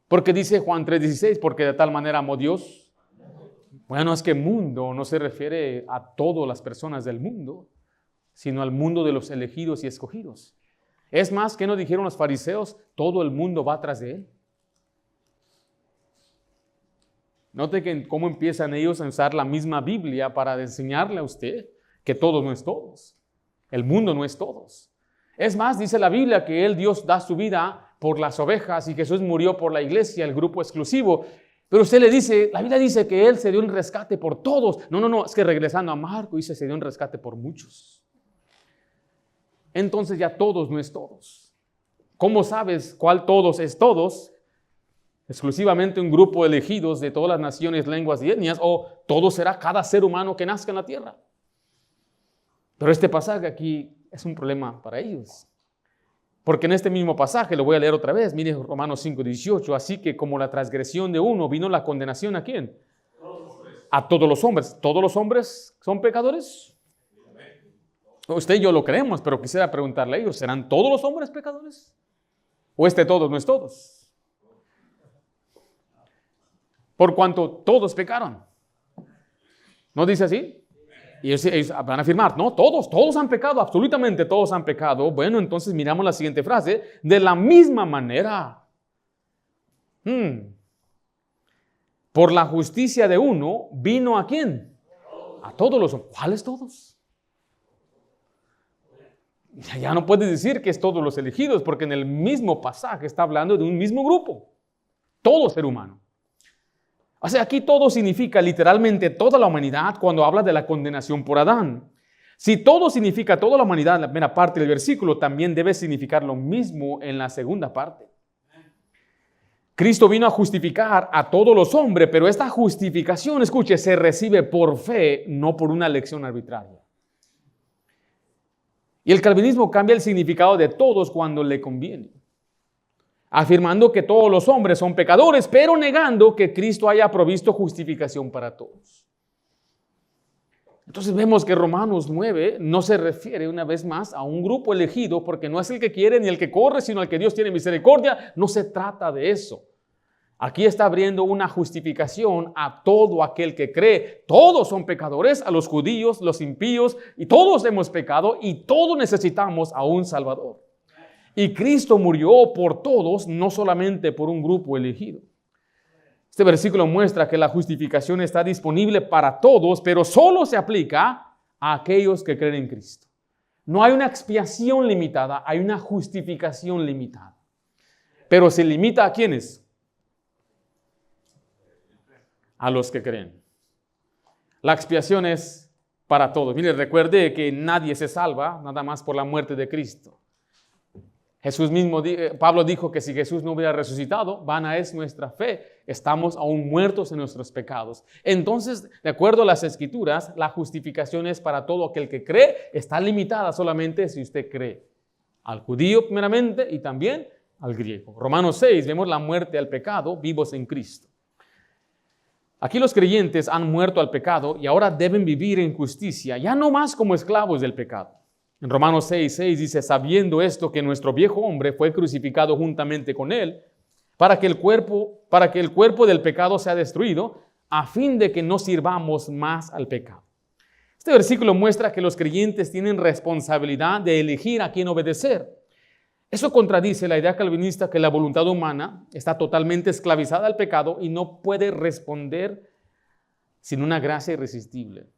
Porque dice Juan 3:16, porque de tal manera amó Dios. Bueno, es que mundo no se refiere a todas las personas del mundo, sino al mundo de los elegidos y escogidos. Es más, ¿qué nos dijeron los fariseos? Todo el mundo va tras de él. Note que cómo empiezan ellos a usar la misma Biblia para enseñarle a usted que todos no es todos. El mundo no es todos. Es más, dice la Biblia que Dios da su vida por las ovejas y Jesús murió por la iglesia, el grupo exclusivo. Pero usted le dice, la Biblia dice que Él se dio un rescate por todos. No, es que regresando a Marco dice se dio un rescate por muchos. Entonces ya todos no es todos. ¿Cómo sabes cuál todos es todos? Exclusivamente un grupo de elegidos de todas las naciones, lenguas y etnias, o todo será cada ser humano que nazca en la tierra. Pero este pasaje aquí es un problema para ellos. Porque en este mismo pasaje, lo voy a leer otra vez, mire Romanos 5:18, así que como la transgresión de uno vino la condenación ¿a quién? A todos los hombres. ¿Todos los hombres son pecadores? Usted y yo lo creemos, pero quisiera preguntarle a ellos, ¿serán todos los hombres pecadores? ¿O todos no es todos? Por cuanto todos pecaron. ¿No dice así? Y ellos van a afirmar, no, todos han pecado, absolutamente todos han pecado. Bueno, entonces miramos la siguiente frase, de la misma manera. Por la justicia de uno, ¿vino a quién? A todos los hombres. ¿Cuáles todos? Ya no puedes decir que es todos los elegidos, porque en el mismo pasaje está hablando de un mismo grupo. Todo ser humano. O sea, aquí todo significa literalmente toda la humanidad cuando habla de la condenación por Adán. Si todo significa toda la humanidad en la primera parte del versículo, también debe significar lo mismo en la segunda parte. Cristo vino a justificar a todos los hombres, pero esta justificación, escuche, se recibe por fe, no por una elección arbitraria. Y el calvinismo cambia el significado de todos cuando le conviene, afirmando que todos los hombres son pecadores, pero negando que Cristo haya provisto justificación para todos. Entonces vemos que Romanos 9 no se refiere una vez más a un grupo elegido, porque no es el que quiere ni el que corre, sino el que Dios tiene misericordia. No se trata de eso. Aquí está abriendo una justificación a todo aquel que cree. Todos son pecadores, a los judíos, los impíos, y todos hemos pecado y todos necesitamos a un Salvador. Y Cristo murió por todos, no solamente por un grupo elegido. Este versículo muestra que la justificación está disponible para todos, pero solo se aplica a aquellos que creen en Cristo. No hay una expiación limitada, hay una justificación limitada. Pero se limita ¿a quiénes? A los que creen. La expiación es para todos. Mire, recuerde que nadie se salva nada más por la muerte de Cristo. Jesús mismo, Pablo dijo que si Jesús no hubiera resucitado, vana es nuestra fe. Estamos aún muertos en nuestros pecados. Entonces, de acuerdo a las Escrituras, la justificación es para todo aquel que cree. Está limitada solamente si usted cree. Al judío primeramente y también al griego. Romanos 6, vemos la muerte al pecado, vivos en Cristo. Aquí los creyentes han muerto al pecado y ahora deben vivir en justicia, ya no más como esclavos del pecado. En Romanos 6:6 dice, sabiendo esto que nuestro viejo hombre fue crucificado juntamente con él, para que el cuerpo del pecado sea destruido, a fin de que no sirvamos más al pecado. Este versículo muestra que los creyentes tienen responsabilidad de elegir a quién obedecer. Eso contradice la idea calvinista que la voluntad humana está totalmente esclavizada al pecado y no puede responder sin una gracia irresistible.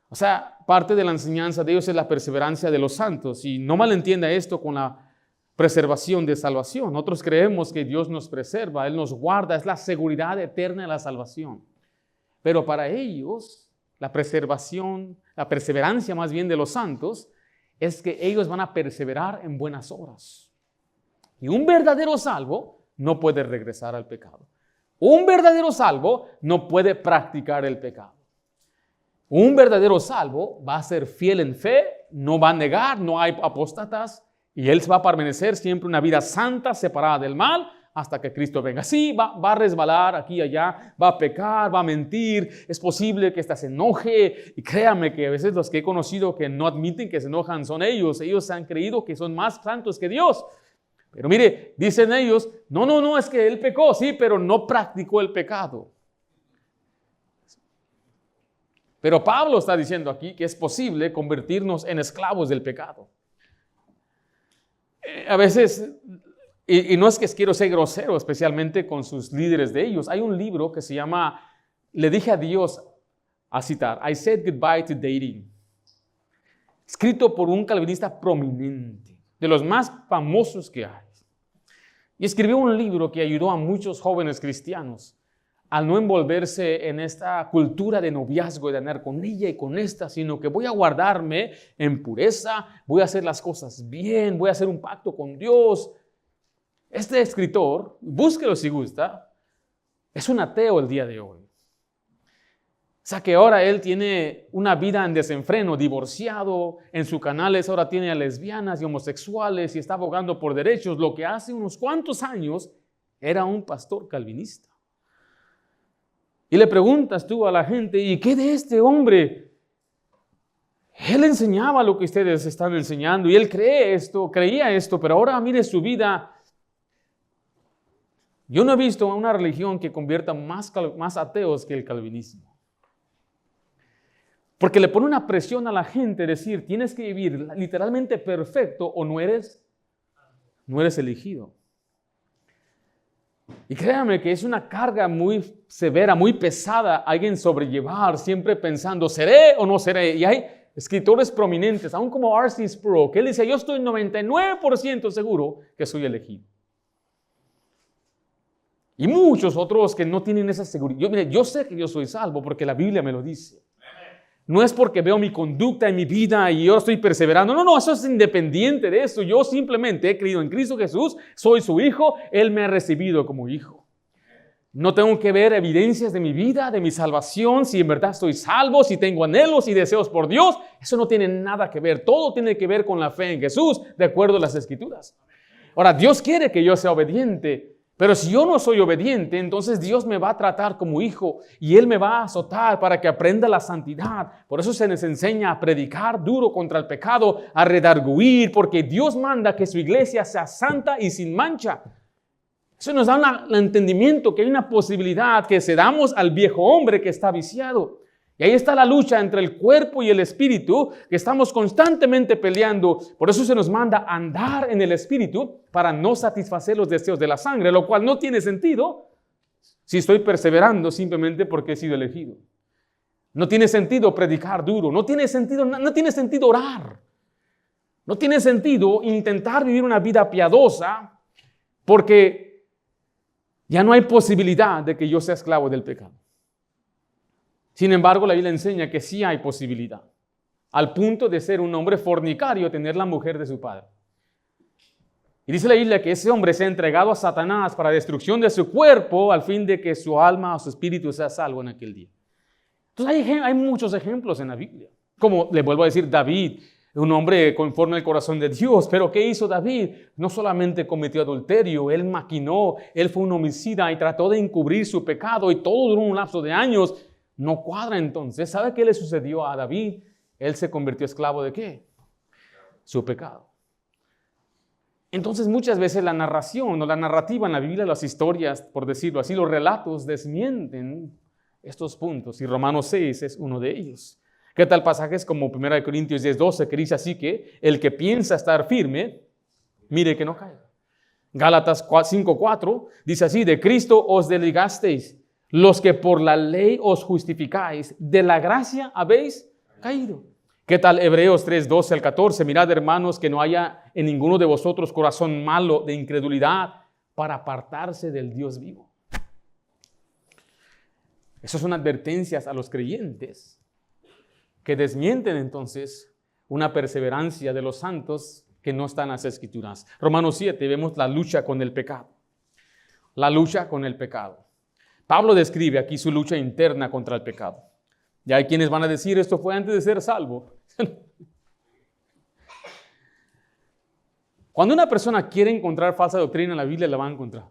O sea, parte de la enseñanza de Dios es la perseverancia de los santos, y no malentienda esto con la preservación de salvación. Nosotros creemos que Dios nos preserva, Él nos guarda, es la seguridad eterna de la salvación. Pero para ellos, la perseverancia más bien de los santos, es que ellos van a perseverar en buenas obras. Y un verdadero salvo no puede regresar al pecado. Un verdadero salvo no puede practicar el pecado. Un verdadero salvo va a ser fiel en fe, no va a negar, no hay apóstatas, y él va a permanecer siempre una vida santa, separada del mal, hasta que Cristo venga. Sí, va a resbalar aquí y allá, va a pecar, va a mentir, es posible que hasta se enoje, y créanme que a veces los que he conocido que no admiten que se enojan son ellos han creído que son más santos que Dios. Pero mire, dicen ellos, no, es que él pecó, sí, pero no practicó el pecado. Pero Pablo está diciendo aquí que es posible convertirnos en esclavos del pecado. A veces, y no es que quiero ser grosero, especialmente con sus líderes de ellos, hay un libro que se llama, le dije a Dios, a citar, I said goodbye to dating, escrito por un calvinista prominente, de los más famosos que hay. Y escribió un libro que ayudó a muchos jóvenes cristianos al no envolverse en esta cultura de noviazgo, de andar con ella y con esta, sino que voy a guardarme en pureza, voy a hacer las cosas bien, voy a hacer un pacto con Dios. Este escritor, búsquelo si gusta, es un ateo el día de hoy. O sea que ahora él tiene una vida en desenfreno, divorciado, en su canal ahora tiene a lesbianas y homosexuales y está abogando por derechos, lo que hace unos cuantos años era un pastor calvinista. Y le preguntas tú a la gente, ¿y qué de este hombre? Él enseñaba lo que ustedes están enseñando y él creía esto, pero ahora mire su vida. Yo no he visto una religión que convierta más ateos que el calvinismo. Porque le pone una presión a la gente, decir, tienes que vivir literalmente perfecto o no eres elegido. Y créame que es una carga muy severa, muy pesada, alguien sobrellevar, siempre pensando, ¿seré o no seré? Y hay escritores prominentes, aún como R.C. Sproul, que él dice, yo estoy 99% seguro que soy elegido. Y muchos otros que no tienen esa seguridad. Yo sé que yo soy salvo porque la Biblia me lo dice. No es porque veo mi conducta en mi vida y yo estoy perseverando. No, eso es independiente de eso. Yo simplemente he creído en Cristo Jesús, soy su hijo, Él me ha recibido como hijo. No tengo que ver evidencias de mi vida, de mi salvación, si en verdad estoy salvo, si tengo anhelos y deseos por Dios. Eso no tiene nada que ver. Todo tiene que ver con la fe en Jesús, de acuerdo a las Escrituras. Ahora, Dios quiere que yo sea obediente. Pero si yo no soy obediente, entonces Dios me va a tratar como hijo y Él me va a azotar para que aprenda la santidad. Por eso se nos enseña a predicar duro contra el pecado, a redarguir, porque Dios manda que su iglesia sea santa y sin mancha. Eso nos da el entendimiento que hay una posibilidad que cedamos al viejo hombre que está viciado. Y ahí está la lucha entre el cuerpo y el espíritu, que estamos constantemente peleando. Por eso se nos manda andar en el espíritu para no satisfacer los deseos de la sangre, lo cual no tiene sentido si estoy perseverando simplemente porque he sido elegido. No tiene sentido predicar duro, no tiene sentido orar. No tiene sentido intentar vivir una vida piadosa porque ya no hay posibilidad de que yo sea esclavo del pecado. Sin embargo, la Biblia enseña que sí hay posibilidad, al punto de ser un hombre fornicario, tener la mujer de su padre. Y dice la Biblia que ese hombre se ha entregado a Satanás para destrucción de su cuerpo, al fin de que su alma o su espíritu sea salvo en aquel día. Entonces hay muchos ejemplos en la Biblia. Como le vuelvo a decir, David, un hombre conforme al corazón de Dios. Pero ¿qué hizo David? No solamente cometió adulterio, él maquinó, él fue un homicida y trató de encubrir su pecado y todo duró un lapso de años. No cuadra entonces. ¿Sabe qué le sucedió a David? Él se convirtió esclavo ¿de qué? Su pecado. Entonces muchas veces la narración o la narrativa en la Biblia, las historias, por decirlo así, los relatos desmienten estos puntos. Y Romanos 6 es uno de ellos. ¿Qué tal pasajes como 1 Corintios 10:12 que dice así que el que piensa estar firme, mire que no caiga? Gálatas 5:4 dice así, de Cristo os desligasteis, los que por la ley os justificáis, de la gracia habéis caído. ¿Qué tal Hebreos 3:12 al 14? Mirad, hermanos, que no haya en ninguno de vosotros corazón malo de incredulidad para apartarse del Dios vivo. Esas son advertencias a los creyentes que desmienten entonces una perseverancia de los santos que no están en las Escrituras. Romanos 7, vemos la lucha con el pecado. La lucha con el pecado. Pablo describe aquí su lucha interna contra el pecado. Y hay quienes van a decir, esto fue antes de ser salvo. Cuando una persona quiere encontrar falsa doctrina en la Biblia, la va a encontrar.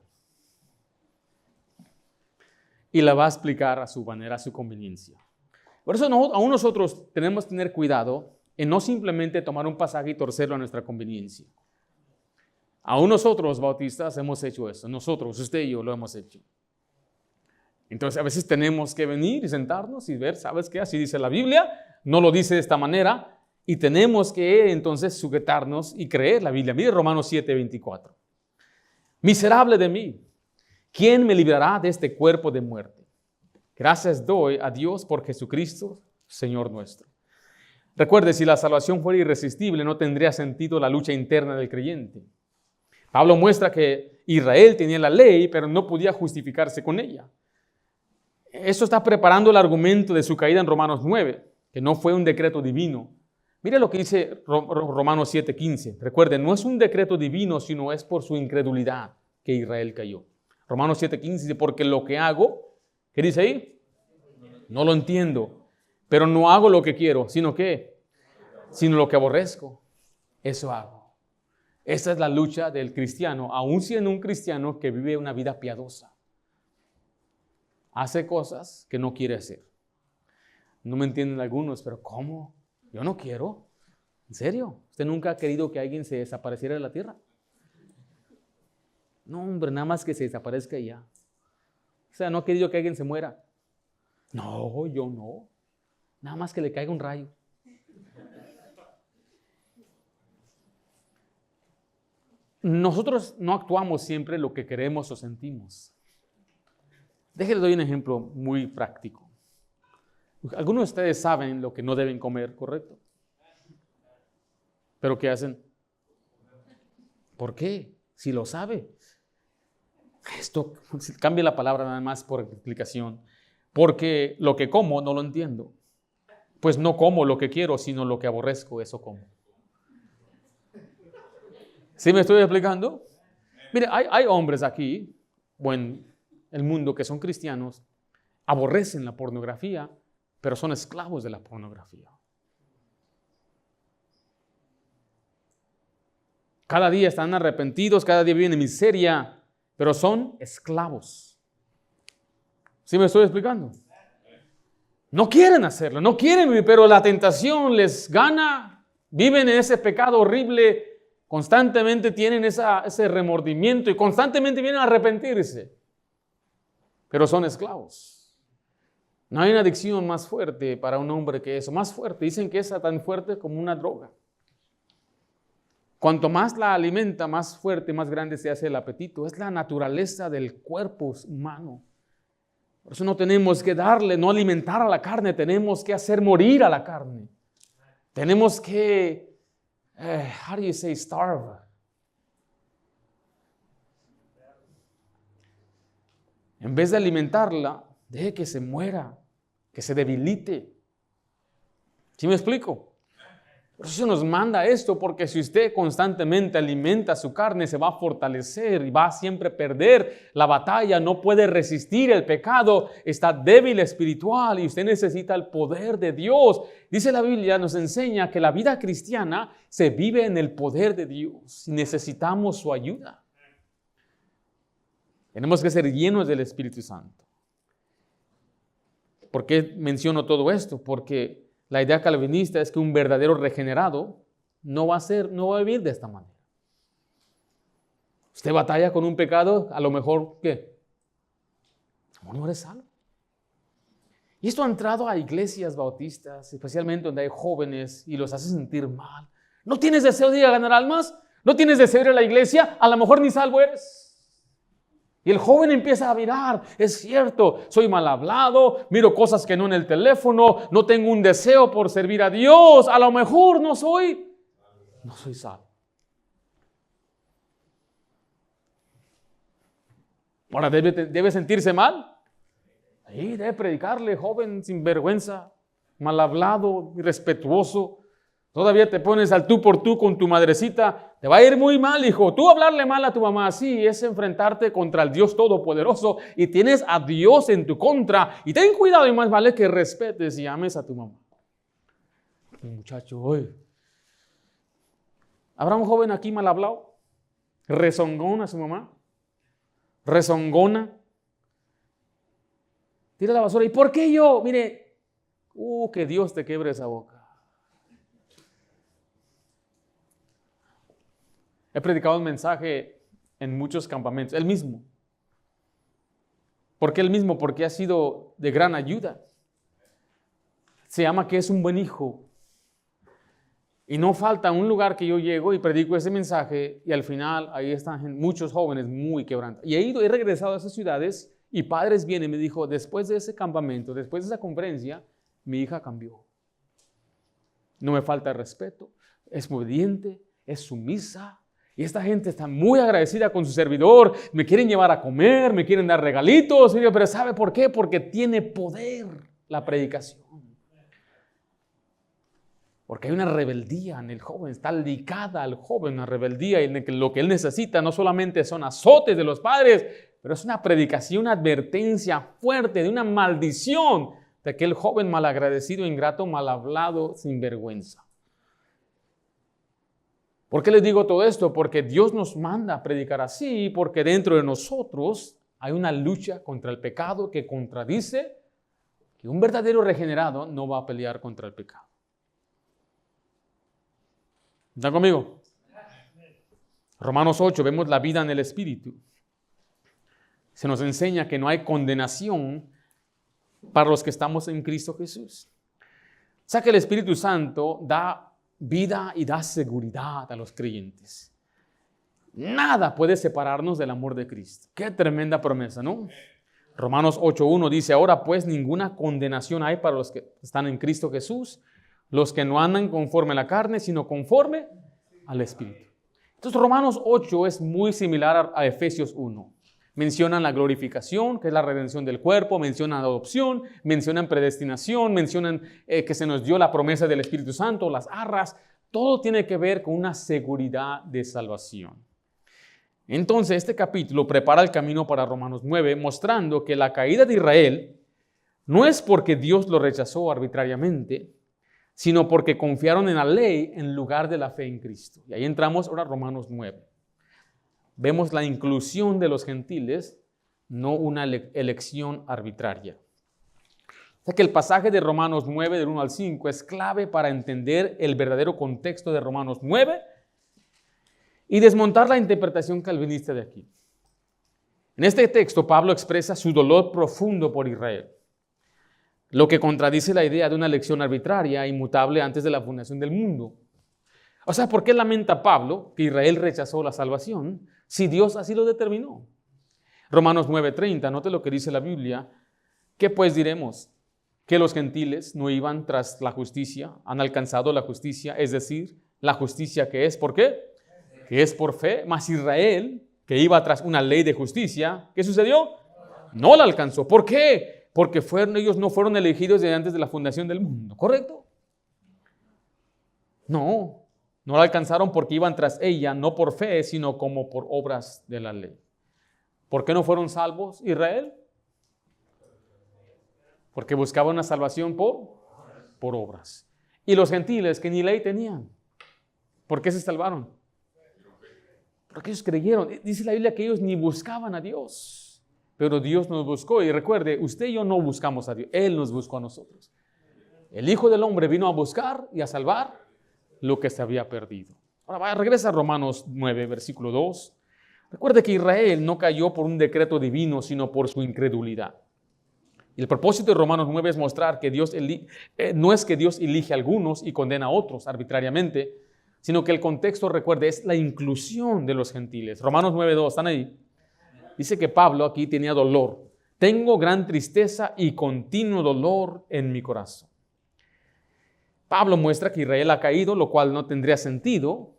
Y la va a explicar a su manera, a su conveniencia. Por eso aún nosotros tenemos que tener cuidado en no simplemente tomar un pasaje y torcerlo a nuestra conveniencia. Aún nosotros, bautistas, hemos hecho eso. Nosotros, usted y yo, lo hemos hecho. Entonces a veces tenemos que venir y sentarnos y ver, ¿sabes qué? Así dice la Biblia, no lo dice de esta manera, y tenemos que entonces sujetarnos y creer la Biblia. Mire Romanos 7:24. Miserable de mí, ¿quién me librará de este cuerpo de muerte? Gracias doy a Dios por Jesucristo, Señor nuestro. Recuerde, si la salvación fuera irresistible, no tendría sentido la lucha interna del creyente. Pablo muestra que Israel tenía la ley, pero no podía justificarse con ella. Eso está preparando el argumento de su caída en Romanos 9, que no fue un decreto divino. Mire lo que dice Romanos 7:15. Recuerden, no es un decreto divino, sino es por su incredulidad que Israel cayó. Romanos 7:15 dice, porque lo que hago, ¿qué dice ahí? No lo entiendo, pero no hago lo que quiero, sino ¿qué? Sino lo que aborrezco. Eso hago. Esa es la lucha del cristiano, aun siendo un cristiano que vive una vida piadosa. Hace cosas que no quiere hacer. No me entienden algunos, pero ¿cómo? Yo no quiero. ¿En serio? ¿Usted nunca ha querido que alguien se desapareciera de la tierra? No, hombre, nada más que se desaparezca y ya. O sea, no ha querido que alguien se muera. No, yo no. Nada más que le caiga un rayo. Nosotros no actuamos siempre lo que queremos o sentimos. Déjenles doy un ejemplo muy práctico. Algunos de ustedes saben lo que no deben comer, ¿correcto? ¿Pero qué hacen? ¿Por qué? Si lo sabe. Esto cambia la palabra nada más por explicación. Porque lo que como no lo entiendo. Pues no como lo que quiero, sino lo que aborrezco, eso como. ¿Sí me estoy explicando? Mire, hay hombres aquí, o en el mundo, que son cristianos, aborrecen la pornografía, pero son esclavos de la pornografía. Cada día están arrepentidos, cada día viven en miseria, pero son esclavos. ¿Sí me estoy explicando? No quieren hacerlo, no quieren vivir, pero la tentación les gana, viven en ese pecado horrible, constantemente tienen ese remordimiento y constantemente vienen a arrepentirse, pero son esclavos. No hay una adicción más fuerte para un hombre que eso, más fuerte, dicen que es tan fuerte como una droga. Cuanto más la alimenta, más fuerte, más grande se hace el apetito. Es la naturaleza del cuerpo humano. Por eso no tenemos que darle, no alimentar a la carne, tenemos que hacer morir a la carne. Tenemos que, how do you say starve? En vez de alimentarla, deje que se muera, que se debilite. ¿Sí me explico? Por eso nos manda esto, porque si usted constantemente alimenta su carne, se va a fortalecer y va a siempre perder la batalla, no puede resistir el pecado, está débil espiritual y usted necesita el poder de Dios. Dice la Biblia, nos enseña que la vida cristiana se vive en el poder de Dios y necesitamos su ayuda. Tenemos que ser llenos del Espíritu Santo. ¿Por qué menciono todo esto? Porque la idea calvinista es que un verdadero regenerado no va a vivir de esta manera. Usted batalla con un pecado, a lo mejor, ¿qué? No eres salvo. Y esto ha entrado a iglesias bautistas, especialmente donde hay jóvenes, y los hace sentir mal. ¿No tienes deseo de ir a ganar almas? ¿No tienes deseo de ir a la iglesia? A lo mejor ni salvo eres. Y el joven empieza a mirar, es cierto, soy mal hablado, miro cosas que no en el teléfono, no tengo un deseo por servir a Dios, a lo mejor no soy salvo. Ahora, ¿debe sentirse mal? Sí, debe predicarle, joven sinvergüenza, mal hablado, irrespetuoso. Todavía te pones al tú por tú con tu madrecita. Te va a ir muy mal, hijo. Tú hablarle mal a tu mamá, sí, es enfrentarte contra el Dios Todopoderoso y tienes a Dios en tu contra. Y ten cuidado, y más vale que respetes y ames a tu mamá. Muchacho, hoy. ¿Habrá un joven aquí mal hablado? ¿Rezongón a su mamá? ¿Rezongona? Tira la basura. ¿Y por qué yo? Mire, que Dios te quiebre esa boca. He predicado un mensaje en muchos campamentos, él mismo. ¿Por qué él mismo? Porque ha sido de gran ayuda. Se llama que es un buen hijo. Y no falta un lugar que yo llego y predico ese mensaje y al final ahí están muchos jóvenes muy quebrantados. Y he regresado a esas ciudades y padres vienen y me dijo, después de ese campamento, después de esa conferencia, mi hija cambió. No me falta respeto, es obediente, es sumisa. Y esta gente está muy agradecida con su servidor, me quieren llevar a comer, me quieren dar regalitos, pero ¿sabe por qué? Porque tiene poder la predicación. Porque hay una rebeldía en el joven, está ligada al joven una rebeldía y lo que él necesita no solamente son azotes de los padres, pero es una predicación, una advertencia fuerte de una maldición de aquel joven malagradecido, ingrato, mal hablado, sin vergüenza. ¿Por qué les digo todo esto? Porque Dios nos manda a predicar así, porque dentro de nosotros hay una lucha contra el pecado que contradice que un verdadero regenerado no va a pelear contra el pecado. ¿Están conmigo? Romanos 8, vemos la vida en el Espíritu. Se nos enseña que no hay condenación para los que estamos en Cristo Jesús. O sea que el Espíritu Santo da vida y da seguridad a los creyentes. Nada puede separarnos del amor de Cristo. Qué tremenda promesa, ¿no? Romanos 8:1 dice, ahora pues ninguna condenación hay para los que están en Cristo Jesús, los que no andan conforme a la carne, sino conforme al Espíritu. Entonces Romanos 8 es muy similar a Efesios 1. Mencionan la glorificación, que es la redención del cuerpo, mencionan adopción, mencionan predestinación, mencionan que se nos dio la promesa del Espíritu Santo, las arras. Todo tiene que ver con una seguridad de salvación. Entonces este capítulo prepara el camino para Romanos 9, mostrando que la caída de Israel no es porque Dios lo rechazó arbitrariamente, sino porque confiaron en la ley en lugar de la fe en Cristo. Y ahí entramos ahora a Romanos 9. Vemos la inclusión de los gentiles, no una elección arbitraria. O sea que el pasaje de Romanos 9, del 1 al 5, es clave para entender el verdadero contexto de Romanos 9 y desmontar la interpretación calvinista de aquí. En este texto, Pablo expresa su dolor profundo por Israel, lo que contradice la idea de una elección arbitraria e inmutable antes de la fundación del mundo. O sea, ¿por qué lamenta Pablo que Israel rechazó la salvación si Dios así lo determinó? Romanos 9:30, note lo que dice la Biblia. ¿Qué pues diremos? ¿Que los gentiles no iban tras la justicia? ¿Han alcanzado la justicia? Es decir, la justicia que es, ¿por qué? Que es por fe. Mas Israel, que iba tras una ley de justicia, ¿qué sucedió? No la alcanzó. ¿Por qué? Porque ellos no fueron elegidos desde antes de la fundación del mundo, ¿correcto? No la alcanzaron porque iban tras ella, no por fe, sino como por obras de la ley. ¿Por qué no fueron salvos Israel? Porque buscaban una salvación por obras. Y los gentiles que ni ley tenían, ¿por qué se salvaron? Porque ellos creyeron. Dice la Biblia que ellos ni buscaban a Dios, pero Dios nos buscó. Y recuerde, usted y yo no buscamos a Dios, Él nos buscó a nosotros. El Hijo del Hombre vino a buscar y a salvar lo que se había perdido. Ahora regresa a Romanos 9, versículo 2. Recuerde que Israel no cayó por un decreto divino, sino por su incredulidad. Y el propósito de Romanos 9 es mostrar que no es que Dios elige a algunos y condena a otros arbitrariamente, sino que el contexto, recuerde, es la inclusión de los gentiles. Romanos 9:2, ¿están ahí? Dice que Pablo aquí tenía dolor. Tengo gran tristeza y continuo dolor en mi corazón. Pablo muestra que Israel ha caído, lo cual no tendría sentido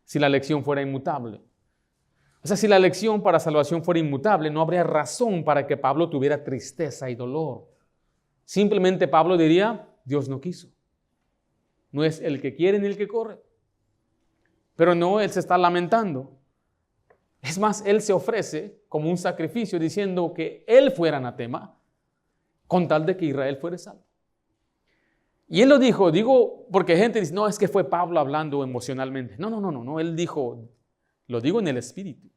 si la elección fuera inmutable. O sea, si la elección para salvación fuera inmutable, no habría razón para que Pablo tuviera tristeza y dolor. Simplemente Pablo diría, Dios no quiso. No es el que quiere ni el que corre. Pero no, él se está lamentando. Es más, él se ofrece como un sacrificio diciendo que él fuera anatema con tal de que Israel fuera salvo. Y él lo digo porque gente dice, no, es que fue Pablo hablando emocionalmente. No, él dijo, lo digo en el Espíritu.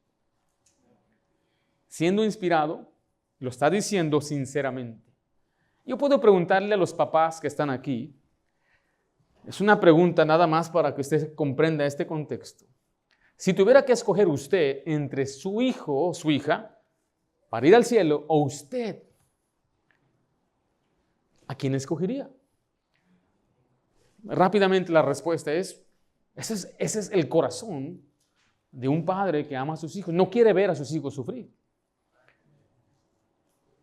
Siendo inspirado, lo está diciendo sinceramente. Yo puedo preguntarle a los papás que están aquí, es una pregunta nada más para que usted comprenda este contexto. Si tuviera que escoger usted entre su hijo o su hija para ir al cielo o usted, ¿a quién escogería? Rápidamente la respuesta es, ese es el corazón de un padre que ama a sus hijos. No quiere ver a sus hijos sufrir.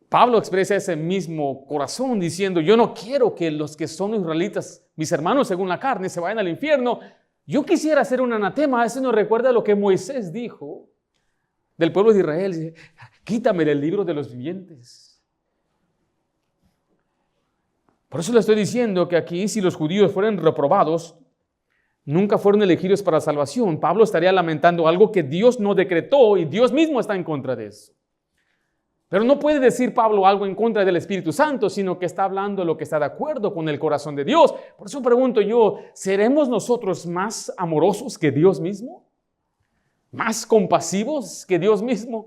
Pablo expresa ese mismo corazón diciendo, yo no quiero que los que son israelitas, mis hermanos según la carne, se vayan al infierno. Yo quisiera ser un anatema. Eso nos recuerda lo que Moisés dijo del pueblo de Israel. Dice, quítame del libro de los vivientes. Por eso le estoy diciendo que aquí, si los judíos fueran reprobados, nunca fueron elegidos para salvación, Pablo estaría lamentando algo que Dios no decretó y Dios mismo está en contra de eso. Pero no puede decir Pablo algo en contra del Espíritu Santo, sino que está hablando de lo que está de acuerdo con el corazón de Dios. Por eso pregunto yo, ¿seremos nosotros más amorosos que Dios mismo? ¿Más compasivos que Dios mismo?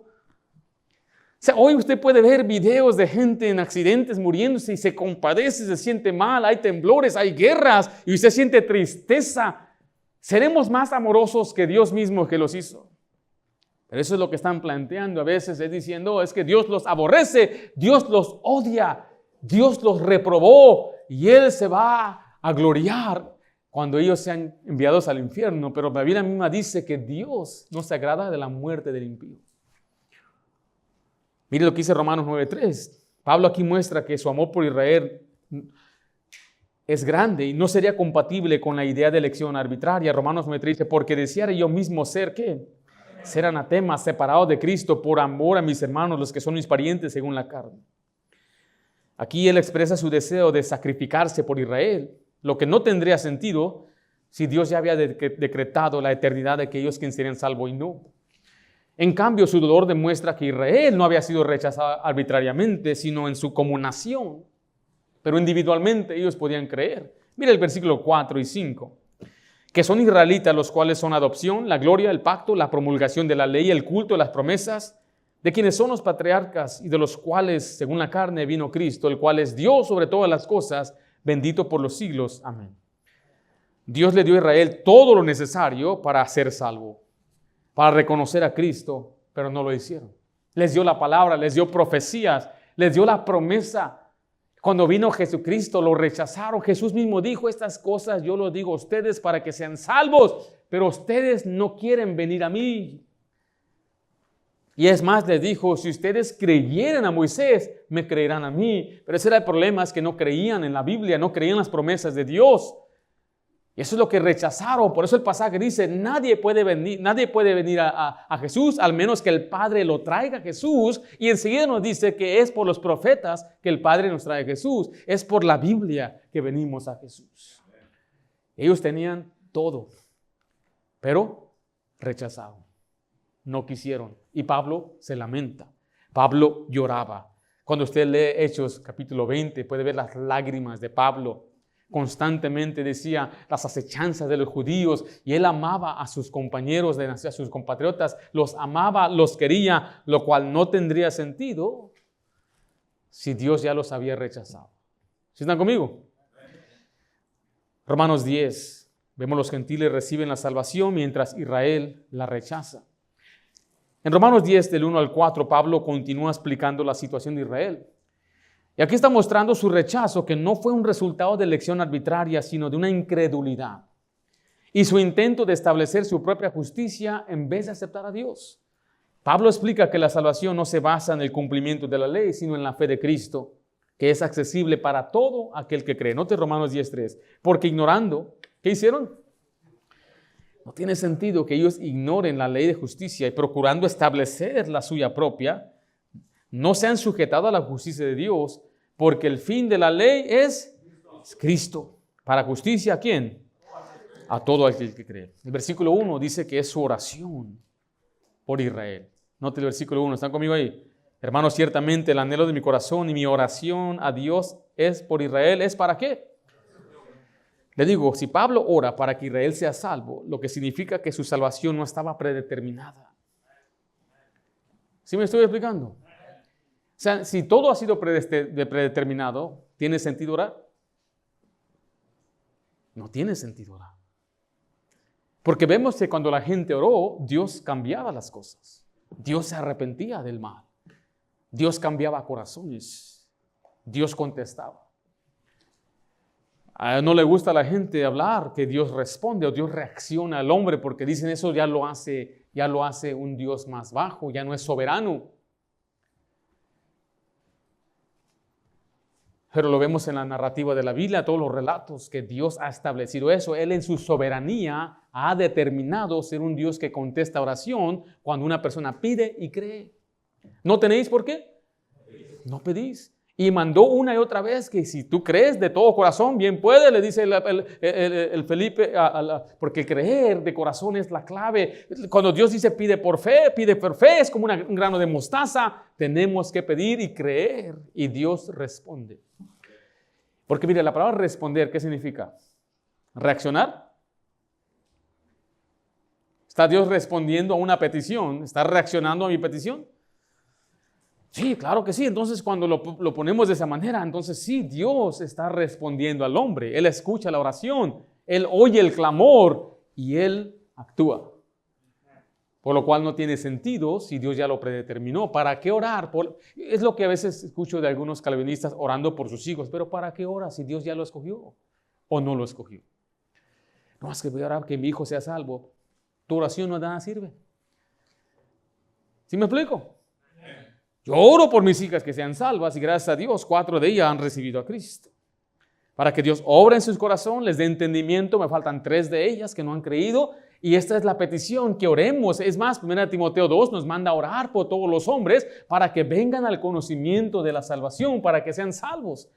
O sea, hoy usted puede ver videos de gente en accidentes muriéndose y se compadece, se siente mal, hay temblores, hay guerras y usted siente tristeza. ¿Seremos más amorosos que Dios mismo que los hizo? Pero eso es lo que están planteando a veces, es diciendo, es que Dios los aborrece, Dios los odia, Dios los reprobó y Él se va a gloriar cuando ellos sean enviados al infierno. Pero la Biblia misma dice que Dios no se agrada de la muerte del impío. Mire lo que dice Romanos 9:3. Pablo aquí muestra que su amor por Israel es grande y no sería compatible con la idea de elección arbitraria. Romanos 9:3 dice, porque deseara yo mismo ser, ¿qué? Ser anatema, separado de Cristo por amor a mis hermanos, los que son mis parientes según la carne. Aquí él expresa su deseo de sacrificarse por Israel, lo que no tendría sentido si Dios ya había decretado la eternidad de aquellos que serían salvos y no. En cambio, su dolor demuestra que Israel no había sido rechazado arbitrariamente, sino en su como nación. Pero individualmente ellos podían creer. Mira el versículo 4 y 5. Que son israelitas, los cuales son adopción, la gloria, el pacto, la promulgación de la ley, el culto, las promesas, de quienes son los patriarcas y de los cuales, según la carne, vino Cristo, el cual es Dios sobre todas las cosas, bendito por los siglos. Amén. Dios le dio a Israel todo lo necesario para ser salvo, para reconocer a Cristo, pero no lo hicieron. Les dio la palabra, les dio profecías, les dio la promesa. Cuando vino Jesucristo lo rechazaron. Jesús mismo dijo, estas cosas yo los digo a ustedes para que sean salvos, pero ustedes no quieren venir a mí. Y es más, les dijo, si ustedes creyeran a Moisés, me creerán a mí. Pero ese era el problema, es que no creían en la Biblia, no creían en las promesas de Dios. Y eso es lo que rechazaron. Por eso el pasaje dice, nadie puede venir a Jesús, al menos que el Padre lo traiga a Jesús. Y enseguida nos dice que es por los profetas que el Padre nos trae a Jesús. Es por la Biblia que venimos a Jesús. Ellos tenían todo, pero rechazaron. No quisieron. Y Pablo se lamenta. Pablo lloraba. Cuando usted lee Hechos capítulo 20, puede ver las lágrimas de Pablo. Constantemente decía las acechanzas de los judíos y él amaba a sus compañeros, a sus compatriotas, los amaba, los quería, lo cual no tendría sentido si Dios ya los había rechazado. ¿Sí están conmigo? Romanos 10, vemos los gentiles reciben la salvación mientras Israel la rechaza. En Romanos 10, del 1 al 4, Pablo continúa explicando la situación de Israel. Y aquí está mostrando su rechazo, que no fue un resultado de elección arbitraria, sino de una incredulidad. Y su intento de establecer su propia justicia en vez de aceptar a Dios. Pablo explica que la salvación no se basa en el cumplimiento de la ley, sino en la fe de Cristo, que es accesible para todo aquel que cree. Note Romanos 10:3. Porque ignorando, ¿qué hicieron? No tiene sentido que ellos ignoren la ley de justicia y procurando establecer la suya propia, no se han sujetado a la justicia de Dios, porque el fin de la ley es Cristo. ¿Para justicia a quién? A todo aquel que cree. El versículo 1 dice que es su oración por Israel. Note el versículo 1, ¿están conmigo ahí? Hermanos, ciertamente el anhelo de mi corazón y mi oración a Dios es por Israel. ¿Es para qué? Le digo, si Pablo ora para que Israel sea salvo, lo que significa que su salvación no estaba predeterminada. ¿Sí me estoy explicando? O sea, si todo ha sido predeterminado, ¿tiene sentido orar? No tiene sentido orar. Porque vemos que cuando la gente oró, Dios cambiaba las cosas. Dios se arrepentía del mal. Dios cambiaba corazones. Dios contestaba. No le gusta a la gente hablar que Dios responde o Dios reacciona al hombre porque dicen eso ya lo hace un Dios más bajo, ya no es soberano. Pero lo vemos en la narrativa de la Biblia, todos los relatos que Dios ha establecido eso. Él en su soberanía ha determinado ser un Dios que contesta oración cuando una persona pide y cree. ¿No tenéis por qué? No pedís. Y mandó una y otra vez que si tú crees de todo corazón, bien puede, le dice el Felipe, porque creer de corazón es la clave. Cuando Dios dice pide por fe, es como un grano de mostaza. Tenemos que pedir y creer y Dios responde. Porque mire, la palabra responder, ¿qué significa? ¿Reaccionar? ¿Está Dios respondiendo a una petición? ¿Está reaccionando a mi petición? Sí, claro que sí. Entonces cuando lo ponemos de esa manera, entonces sí, Dios está respondiendo al hombre. Él escucha la oración, Él oye el clamor y Él actúa. Por lo cual no tiene sentido si Dios ya lo predeterminó. ¿Para qué orar? Es lo que a veces escucho de algunos calvinistas orando por sus hijos. Pero ¿para qué orar si Dios ya lo escogió o no lo escogió? No, es que voy a orar que mi hijo sea salvo. Tu oración no de nada sirve. ¿Sí me explico? Yo oro por mis hijas que sean salvas y gracias a Dios 4 de ellas han recibido a Cristo. Para que Dios obre en sus corazones, les dé entendimiento. Me faltan 3 de ellas que no han creído. Y esta es la petición, que oremos. Es más, 1 Timoteo 2 nos manda a orar por todos los hombres para que vengan al conocimiento de la salvación, para que sean salvos.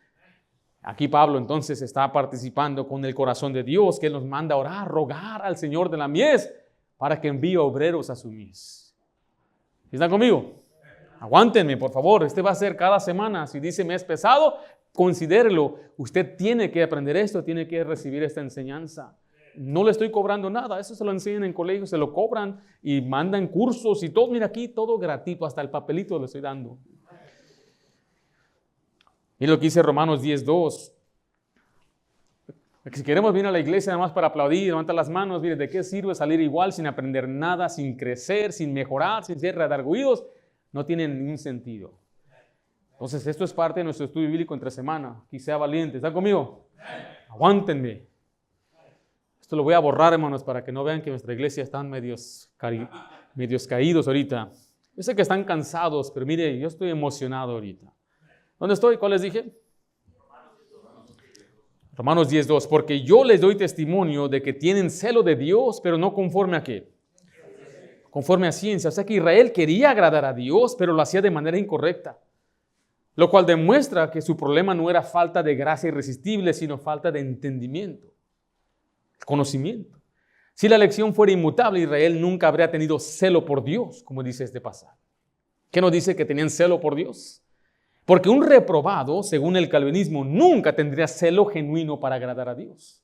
Aquí Pablo entonces está participando con el corazón de Dios, que Él nos manda a orar, rogar al Señor de la mies para que envíe obreros a su mies. ¿Están conmigo? Aguántenme, por favor. Este va a ser cada semana. Si dice mes pesado, considérelo. Usted tiene que aprender esto, tiene que recibir esta enseñanza. No le estoy cobrando nada. Eso se lo enseñan en colegios, se lo cobran y mandan cursos y todo. Mira aquí, todo gratuito, hasta el papelito le estoy dando. Y lo que dice Romanos 10:2. Si queremos venir a la iglesia nada más para aplaudir, levantar las manos, mire, ¿de qué sirve salir igual sin aprender nada, sin crecer, sin mejorar, sin ser redarguidos? No tiene ningún sentido. Entonces, esto es parte de nuestro estudio bíblico entre semana. Que sea valiente. ¿Están conmigo? Aguántenme. Esto lo voy a borrar, hermanos, para que no vean que nuestra iglesia están medios caídos ahorita. Yo sé que están cansados, pero mire, yo estoy emocionado ahorita. ¿Dónde estoy? ¿Cuál les dije? Romanos 10:2. Porque yo les doy testimonio de que tienen celo de Dios, pero no conforme a qué. Conforme a ciencia. O sea que Israel quería agradar a Dios, pero lo hacía de manera incorrecta. Lo cual demuestra que su problema no era falta de gracia irresistible, sino falta de entendimiento, conocimiento. Si la lección fuera inmutable, Israel nunca habría tenido celo por Dios, como dice este pasaje. ¿Qué nos dice que tenían celo por Dios? Porque un reprobado, según el calvinismo, nunca tendría celo genuino para agradar a Dios.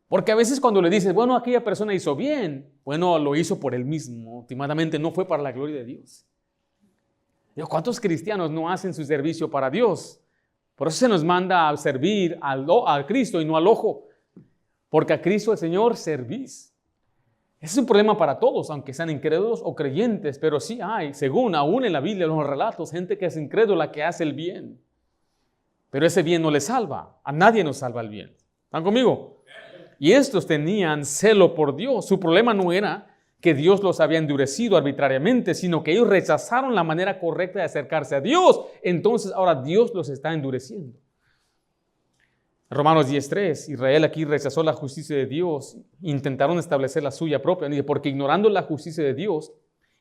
Porque a veces cuando le dices, bueno, aquella persona hizo bien, bueno, lo hizo por él mismo, últimamente no fue para la gloria de Dios. ¿Cuántos cristianos no hacen su servicio para Dios? Por eso se nos manda a servir a Cristo y no al ojo. Porque a Cristo el Señor servís. Ese es un problema para todos, aunque sean incrédulos o creyentes, pero sí hay, según aún en la Biblia, los relatos, gente que es incrédula, que hace el bien. Pero ese bien no le salva. A nadie nos salva el bien. ¿Están conmigo? Y estos tenían celo por Dios. Su problema no era que Dios los había endurecido arbitrariamente, sino que ellos rechazaron la manera correcta de acercarse a Dios. Entonces ahora Dios los está endureciendo. Romanos 10:3, Israel aquí rechazó la justicia de Dios, intentaron establecer la suya propia, porque ignorando la justicia de Dios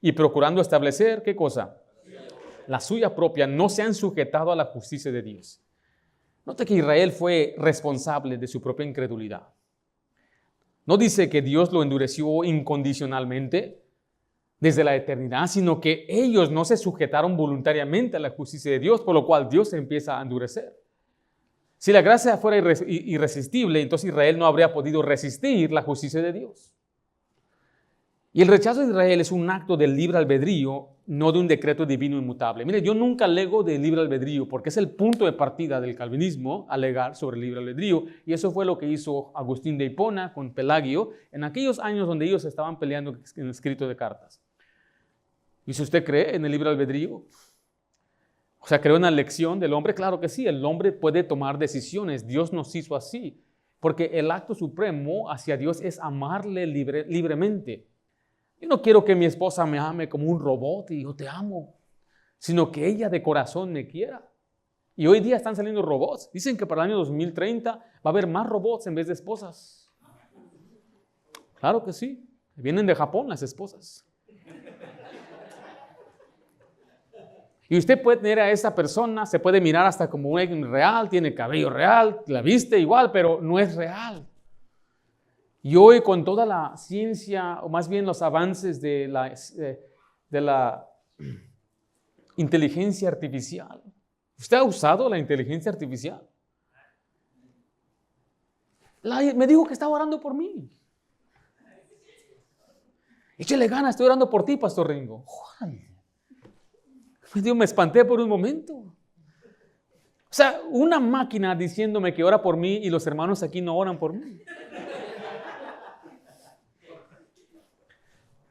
y procurando establecer, ¿qué cosa? La suya propia, no se han sujetado a la justicia de Dios. Note que Israel fue responsable de su propia incredulidad. No dice que Dios lo endureció incondicionalmente desde la eternidad, sino que ellos no se sujetaron voluntariamente a la justicia de Dios, por lo cual Dios se empieza a endurecer. Si la gracia fuera irresistible, entonces Israel no habría podido resistir la justicia de Dios. Y el rechazo de Israel es un acto del libre albedrío, no de un decreto divino inmutable. Mire, yo nunca alego del libre albedrío, porque es el punto de partida del calvinismo, alegar sobre el libre albedrío. Y eso fue lo que hizo Agustín de Hipona con Pelagio en aquellos años donde ellos estaban peleando en el escrito de cartas. ¿Y si usted cree en el libre albedrío? O sea, ¿cree en la elección del hombre? Claro que sí, el hombre puede tomar decisiones. Dios nos hizo así, porque el acto supremo hacia Dios es amarle libremente. Yo no quiero que mi esposa me ame como un robot y yo te amo, sino que ella de corazón me quiera. Y hoy día están saliendo robots. Dicen que para el año 2030 va a haber más robots en vez de esposas. Claro que sí. Vienen de Japón las esposas. Y usted puede tener a esa persona, se puede mirar hasta como un alguien real, tiene cabello real, la viste igual, pero no es real. Y hoy con toda la ciencia, o más bien los avances de la inteligencia artificial, ¿usted ha usado la inteligencia artificial? Me dijo que estaba orando por mí. Échale ganas, estoy orando por ti, Pastor Ringo. Dios, me espanté por un momento. O sea, una máquina diciéndome que ora por mí y los hermanos aquí no oran por mí.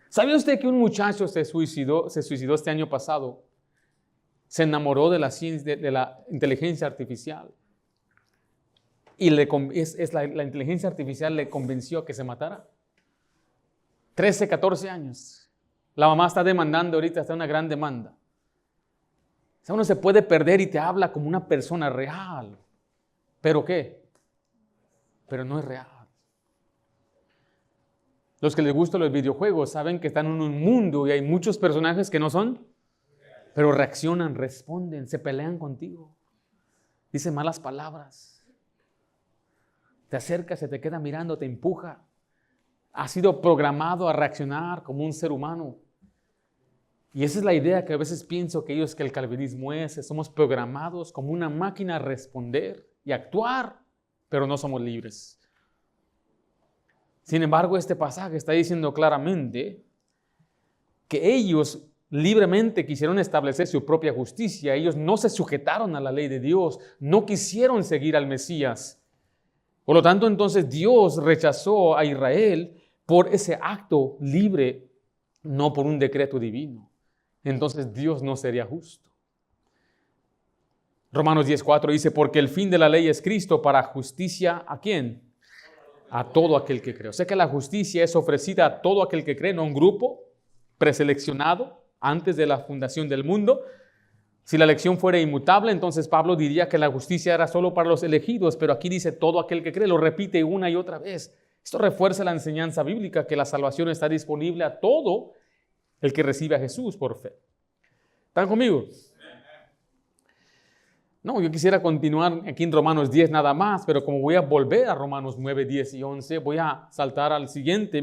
¿Sabía usted que un muchacho se suicidó este año pasado? Se enamoró de la ciencia, de la inteligencia artificial. Y la inteligencia artificial le convenció a que se matara. 13, 14 años. La mamá está demandando ahorita, está una gran demanda. sea, uno se puede perder y te habla como una persona real. ¿Pero qué? Pero no es real. Los que les gustan los videojuegos saben que están en un mundo y hay muchos personajes que no son, pero reaccionan, responden, se pelean contigo. Dicen malas palabras. Te acerca, se te queda mirando, te empuja. Has sido programado a reaccionar como un ser humano. Y esa es la idea que a veces pienso que el calvinismo es. Somos programados como una máquina a responder y actuar, pero no somos libres. Sin embargo, este pasaje está diciendo claramente que ellos libremente quisieron establecer su propia justicia. Ellos no se sujetaron a la ley de Dios, no quisieron seguir al Mesías. Por lo tanto, entonces Dios rechazó a Israel por ese acto libre, no por un decreto divino. Entonces Dios no sería justo. Romanos 10:4 dice, porque el fin de la ley es Cristo para justicia, ¿a quién? A todo aquel que cree. O sea que la justicia es ofrecida a todo aquel que cree, no a un grupo preseleccionado antes de la fundación del mundo. Si la elección fuera inmutable, entonces Pablo diría que la justicia era solo para los elegidos, pero aquí dice todo aquel que cree, lo repite una y otra vez. Esto refuerza la enseñanza bíblica que la salvación está disponible a todo el que recibe a Jesús por fe. ¿Están conmigo? No, yo quisiera continuar aquí en Romanos 10 nada más, pero como voy a volver a Romanos 9, 10 y 11, voy a saltar al siguiente.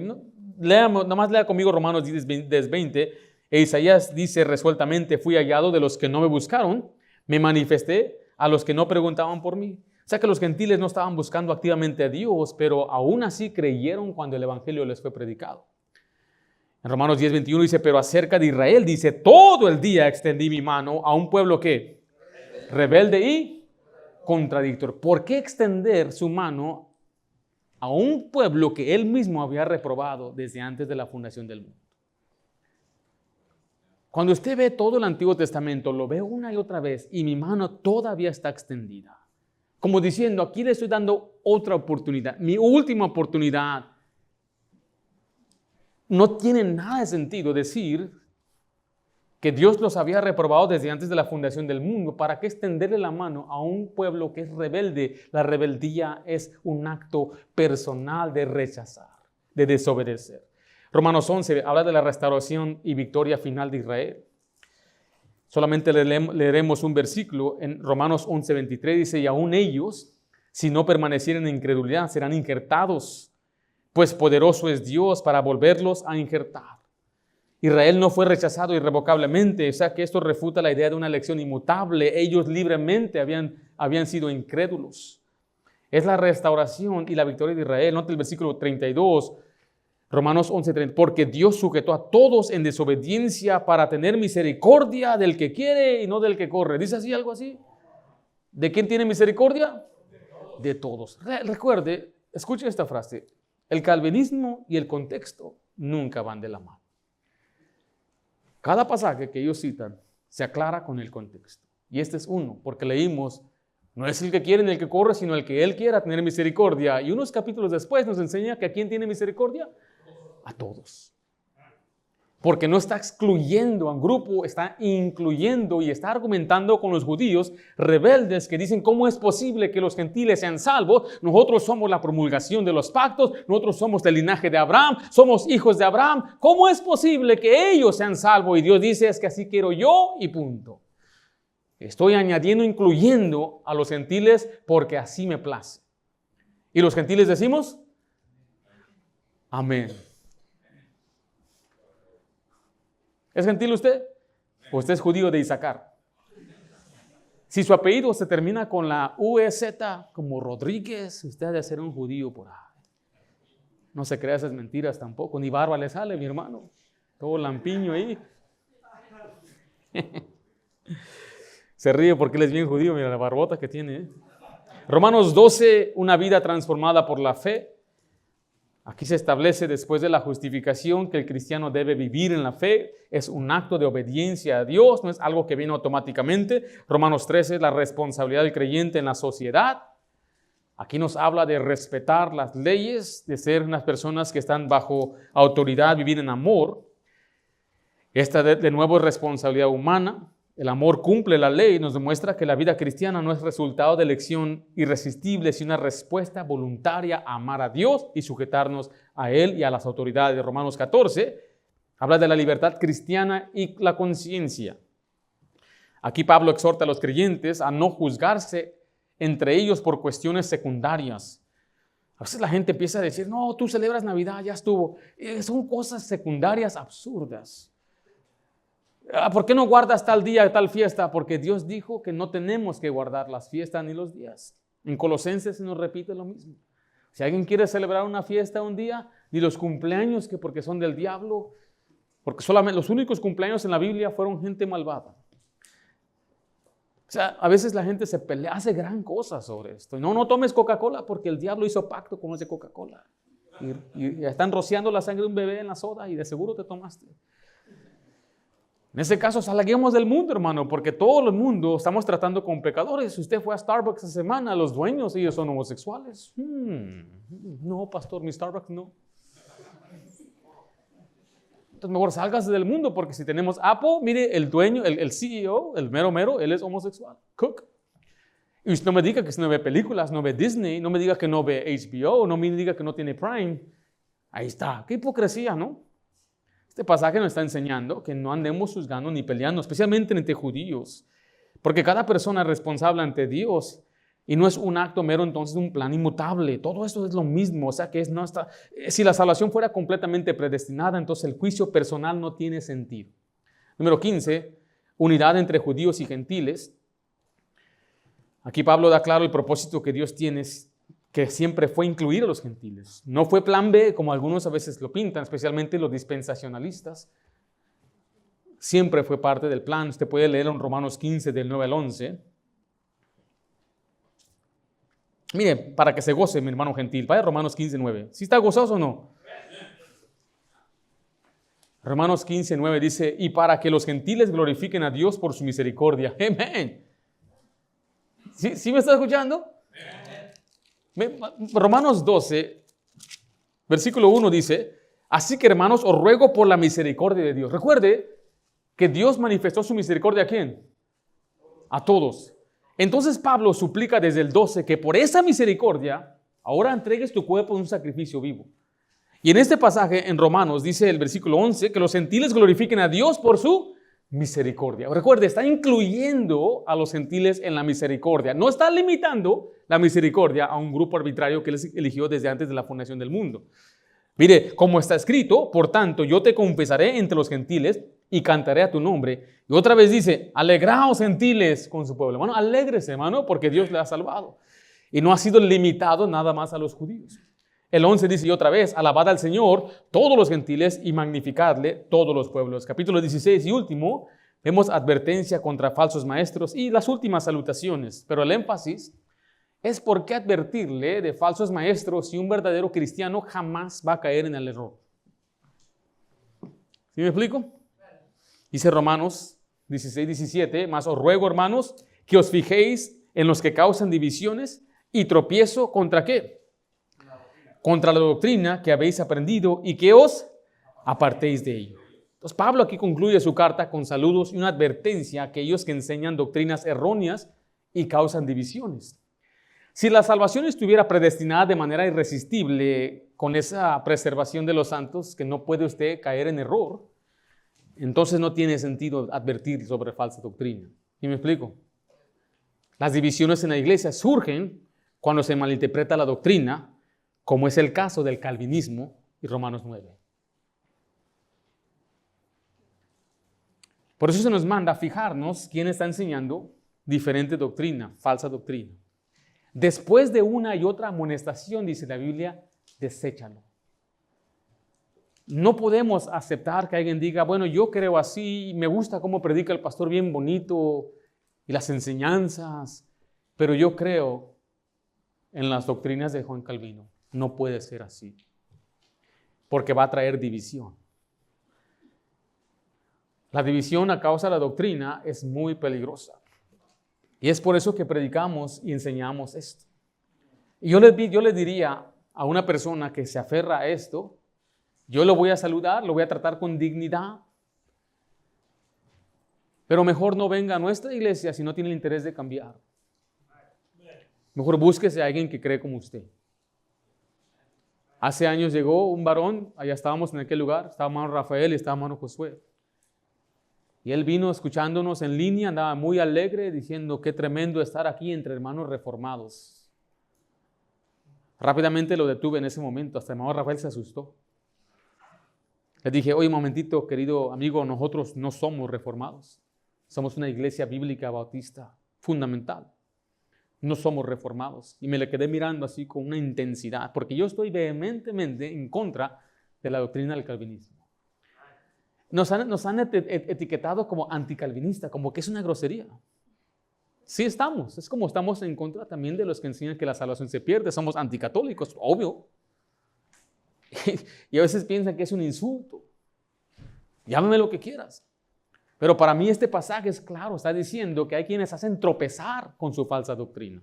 Nada más lea conmigo Romanos 10, 20. E Isaías dice resueltamente, fui hallado de los que no me buscaron, me manifesté a los que no preguntaban por mí. O sea que los gentiles no estaban buscando activamente a Dios, pero aún así creyeron cuando el evangelio les fue predicado. En Romanos 10, 21 dice, pero acerca de Israel dice, todo el día extendí mi mano a un pueblo que rebelde y contradictor. ¿Por qué extender su mano a un pueblo que él mismo había reprobado desde antes de la fundación del mundo? Cuando usted ve todo el Antiguo Testamento, lo ve una y otra vez y mi mano todavía está extendida. Como diciendo, aquí le estoy dando otra oportunidad, mi última oportunidad. No tiene nada de sentido decir que Dios los había reprobado desde antes de la fundación del mundo. ¿Para qué extenderle la mano a un pueblo que es rebelde? La rebeldía es un acto personal de rechazar, de desobedecer. Romanos 11 habla de la restauración y victoria final de Israel. Solamente leeremos un versículo en Romanos 11, 23, dice, y aún ellos, si no permanecieren en incredulidad, serán injertados, pues poderoso es Dios para volverlos a injertar. Israel no fue rechazado irrevocablemente, o sea que esto refuta la idea de una elección inmutable. Ellos libremente habían sido incrédulos. Es la restauración y la victoria de Israel. Nota el versículo 32, Romanos 11:30, porque Dios sujetó a todos en desobediencia para tener misericordia del que quiere y no del que corre. ¿Dice así algo así? ¿De quién tiene misericordia? De todos. Recuerde, escuche esta frase, el calvinismo y el contexto nunca van de la mano. Cada pasaje que ellos citan se aclara con el contexto. Y este es uno, porque leímos, no es el que quiere ni el que corre, sino el que Él quiera tener misericordia. Y unos capítulos después nos enseña que ¿a quién tiene misericordia? A todos. Porque no está excluyendo a un grupo, está incluyendo y está argumentando con los judíos rebeldes que dicen, ¿cómo es posible que los gentiles sean salvos? Nosotros somos la promulgación de los pactos, nosotros somos del linaje de Abraham, somos hijos de Abraham. ¿Cómo es posible que ellos sean salvos? Y Dios dice, es que así quiero yo y punto. Estoy añadiendo, incluyendo a los gentiles porque así me place. Y los gentiles decimos, amén. ¿Es gentil usted? ¿O usted es judío de Isaacar? Si su apellido se termina con la UEZ, como Rodríguez, usted ha de ser un judío por ahí. No se crea esas mentiras tampoco, ni barba le sale, mi hermano. Todo lampiño ahí. Se ríe porque él es bien judío, mira la barbota que tiene. Romanos 12, una vida transformada por la fe. Aquí se establece después de la justificación que el cristiano debe vivir en la fe. Es un acto de obediencia a Dios, no es algo que viene automáticamente. Romanos 13, la responsabilidad del creyente en la sociedad. Aquí nos habla de respetar las leyes, de ser unas personas que están bajo autoridad, vivir en amor. Esta de nuevo es responsabilidad humana. El amor cumple la ley, nos demuestra que la vida cristiana no es resultado de elección irresistible, sino una respuesta voluntaria a amar a Dios y sujetarnos a Él y a las autoridades. Romanos 14 habla de la libertad cristiana y la conciencia. Aquí Pablo exhorta a los creyentes a no juzgarse entre ellos por cuestiones secundarias. A veces la gente empieza a decir, no, tú celebras Navidad, ya estuvo. Son cosas secundarias absurdas. ¿Por qué no guardas tal día, tal fiesta? Porque Dios dijo que no tenemos que guardar las fiestas ni los días. En Colosenses se nos repite lo mismo. Si alguien quiere celebrar una fiesta un día, ni los cumpleaños, que porque son del diablo, porque solamente los únicos cumpleaños en la Biblia fueron gente malvada. O sea, a veces la gente se pelea, hace gran cosa sobre esto. No tomes Coca-Cola porque el diablo hizo pacto con ese Coca-Cola. Y están rociando la sangre de un bebé en la soda y de seguro te tomaste. En ese caso, salguemos del mundo, hermano, porque todo el mundo estamos tratando con pecadores. Si usted fue a Starbucks esa semana, los dueños, ellos son homosexuales. No, pastor, mi Starbucks no. Entonces, mejor sálgase del mundo, porque si tenemos Apple, mire, el dueño, el CEO, el mero, él es homosexual. Cook. Y usted no me diga que no ve películas, no ve Disney, no me diga que no ve HBO, no me diga que no tiene Prime. Ahí está. Qué hipocresía, ¿no? Este pasaje nos está enseñando que no andemos juzgando ni peleando, especialmente entre judíos, porque cada persona es responsable ante Dios y no es un acto mero, entonces un plan inmutable. Todo esto es lo mismo, o sea que si la salvación fuera completamente predestinada, entonces el juicio personal no tiene sentido. Número 15, unidad entre judíos y gentiles. Aquí Pablo da claro el propósito que Dios tiene, que siempre fue incluir a los gentiles. No fue plan B, como algunos a veces lo pintan, especialmente los dispensacionalistas. Siempre fue parte del plan. Usted puede leer en Romanos 15, del 9 al 11. Mire, para que se goce, mi hermano gentil, vaya a Romanos 15, 9. ¿Sí está gozoso o no? Romanos 15, 9 dice, y para que los gentiles glorifiquen a Dios por su misericordia. Amén. ¿Sí me está escuchando? Romanos 12, versículo 1 dice, así que hermanos, os ruego por la misericordia de Dios. Recuerde que Dios manifestó su misericordia ¿a quién? A todos. Entonces Pablo suplica desde el 12 que por esa misericordia ahora entregues tu cuerpo en un sacrificio vivo. Y en este pasaje en Romanos dice el versículo 11 que los gentiles glorifiquen a Dios por su misericordia. Recuerde, está incluyendo a los gentiles en la misericordia. No está limitando la misericordia a un grupo arbitrario que él eligió desde antes de la fundación del mundo. Mire, como está escrito, por tanto, yo te confesaré entre los gentiles y cantaré a tu nombre. Y otra vez dice, alegraos gentiles con su pueblo. Hermano, alégrese, hermano, porque Dios le ha salvado. Y no ha sido limitado nada más a los judíos. El 11 dice, y otra vez, alabad al Señor todos los gentiles y magnificadle todos los pueblos. Capítulo 16 y último, vemos advertencia contra falsos maestros y las últimas salutaciones. Pero el énfasis es por qué advertirle de falsos maestros si un verdadero cristiano jamás va a caer en el error. ¿Sí me explico? Dice Romanos 16, 17, mas os ruego, hermanos, que os fijéis en los que causan divisiones y tropiezo contra ¿qué? Contra la doctrina que habéis aprendido y que os apartéis de ello. Entonces Pablo aquí concluye su carta con saludos y una advertencia a aquellos que enseñan doctrinas erróneas y causan divisiones. Si la salvación estuviera predestinada de manera irresistible con esa preservación de los santos, que no puede usted caer en error, entonces no tiene sentido advertir sobre falsa doctrina. ¿Sí me explico? Las divisiones en la iglesia surgen cuando se malinterpreta la doctrina, como es el caso del calvinismo y Romanos 9. Por eso se nos manda a fijarnos quién está enseñando diferente doctrina, falsa doctrina. Después de una y otra amonestación, dice la Biblia, deséchalo. No podemos aceptar que alguien diga, bueno, yo creo así, me gusta cómo predica el pastor bien bonito y las enseñanzas, pero yo creo en las doctrinas de Juan Calvino. No puede ser así, porque va a traer división. La división a causa de la doctrina es muy peligrosa. Y es por eso que predicamos y enseñamos esto. Y yo le diría a una persona que se aferra a esto, yo lo voy a saludar, lo voy a tratar con dignidad. Pero mejor no venga a nuestra iglesia si no tiene el interés de cambiar. Mejor búsquese a alguien que cree como usted. Hace años llegó un varón, allá estábamos en aquel lugar, estaba hermano Rafael y estaba hermano Josué. Y él vino escuchándonos en línea, andaba muy alegre, diciendo qué tremendo estar aquí entre hermanos reformados. Rápidamente lo detuve en ese momento, hasta el hermano Rafael se asustó. Le dije, oye, un momentito, querido amigo, nosotros no somos reformados. Somos una iglesia bíblica bautista fundamental. No somos reformados. Y me le quedé mirando así con una intensidad, porque yo estoy vehementemente en contra de la doctrina del calvinismo. Nos han etiquetado como anticalvinista, como que es una grosería. Sí estamos, es como estamos en contra también de los que enseñan que la salvación se pierde. Somos anticatólicos, obvio. Y a veces piensan que es un insulto. Llámame lo que quieras. Pero para mí este pasaje es claro, está diciendo que hay quienes hacen tropezar con su falsa doctrina.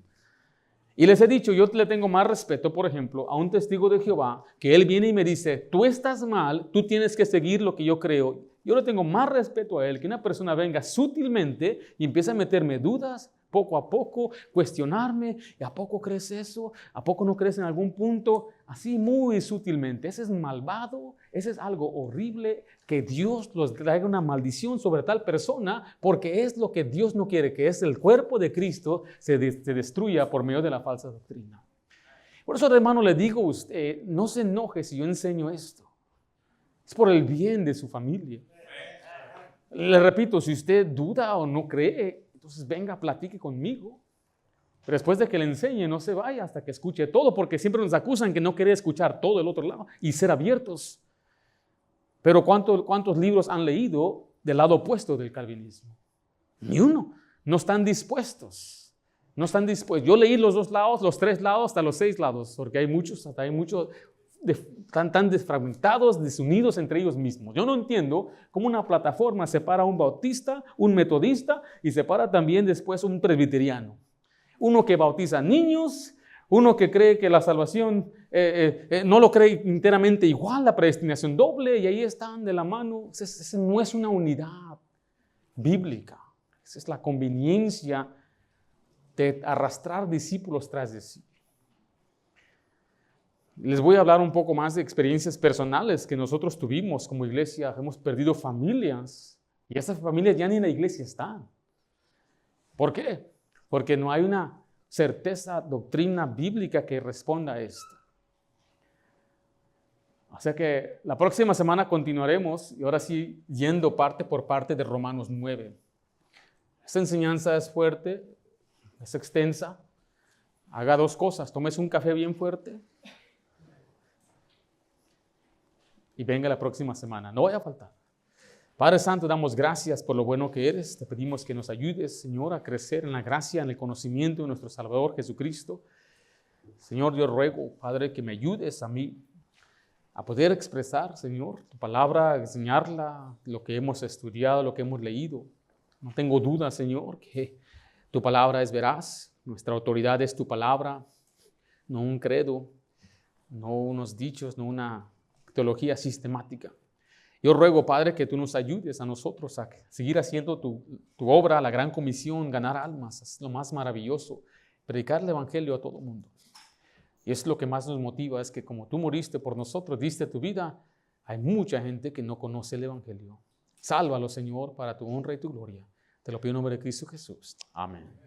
Y les he dicho, yo le tengo más respeto, por ejemplo, a un testigo de Jehová, que él viene y me dice, tú estás mal, tú tienes que seguir lo que yo creo. Yo le tengo más respeto a él que una persona venga sutilmente y empiece a meterme dudas, poco a poco, cuestionarme, ¿y a poco crees eso? ¿A poco no crees en algún punto? Así muy sutilmente. Ese es malvado, ese es algo horrible, que Dios los traiga una maldición sobre tal persona, porque es lo que Dios no quiere, que es el cuerpo de Cristo se destruya por medio de la falsa doctrina. Por eso, hermano, le digo a usted, no se enoje si yo enseño esto. Es por el bien de su familia. Le repito, si usted duda o no cree, entonces venga, platique conmigo. Pero después de que le enseñe, no se vaya hasta que escuche todo, porque siempre nos acusan que no quería escuchar todo el otro lado y ser abiertos. Pero ¿cuántos libros han leído del lado opuesto del calvinismo? Ni uno. No están dispuestos. No están dispuestos. Yo leí los 2 lados, los 3 lados, hasta los 6 lados, porque hay muchos tan desfragmentados, desunidos entre ellos mismos. Yo no entiendo cómo una plataforma separa a un bautista, un metodista y separa también después un presbiteriano. Uno que bautiza niños, uno que cree que la salvación no lo cree enteramente igual, la predestinación doble, y ahí están de la mano. Esa no es una unidad bíblica. Esa es la conveniencia de arrastrar discípulos tras de sí. Les voy a hablar un poco más de experiencias personales que nosotros tuvimos como iglesia. Hemos perdido familias y esas familias ya ni en la iglesia están. ¿Por qué? Porque no hay una certeza, doctrina bíblica que responda a esto. O sea que la próxima semana continuaremos y ahora sí yendo parte por parte de Romanos 9. Esta enseñanza es fuerte, es extensa. Haga 2 cosas, tómese un café bien fuerte y venga la próxima semana, no vaya a faltar. Padre Santo, damos gracias por lo bueno que eres. Te pedimos que nos ayudes, Señor, a crecer en la gracia, en el conocimiento de nuestro Salvador Jesucristo. Señor, yo ruego, Padre, que me ayudes a mí a poder expresar, Señor, tu palabra, enseñarla, lo que hemos estudiado, lo que hemos leído. No tengo duda, Señor, que tu palabra es veraz. Nuestra autoridad es tu palabra, no un credo, no unos dichos, no una teología sistemática. Yo ruego, Padre, que tú nos ayudes a nosotros a seguir haciendo tu obra, la gran comisión, ganar almas. Es lo más maravilloso, predicar el evangelio a todo el mundo. Y es lo que más nos motiva, es que como tú moriste por nosotros, diste tu vida, hay mucha gente que no conoce el evangelio. Sálvalo, Señor, para tu honra y tu gloria. Te lo pido en nombre de Cristo Jesús. Amén.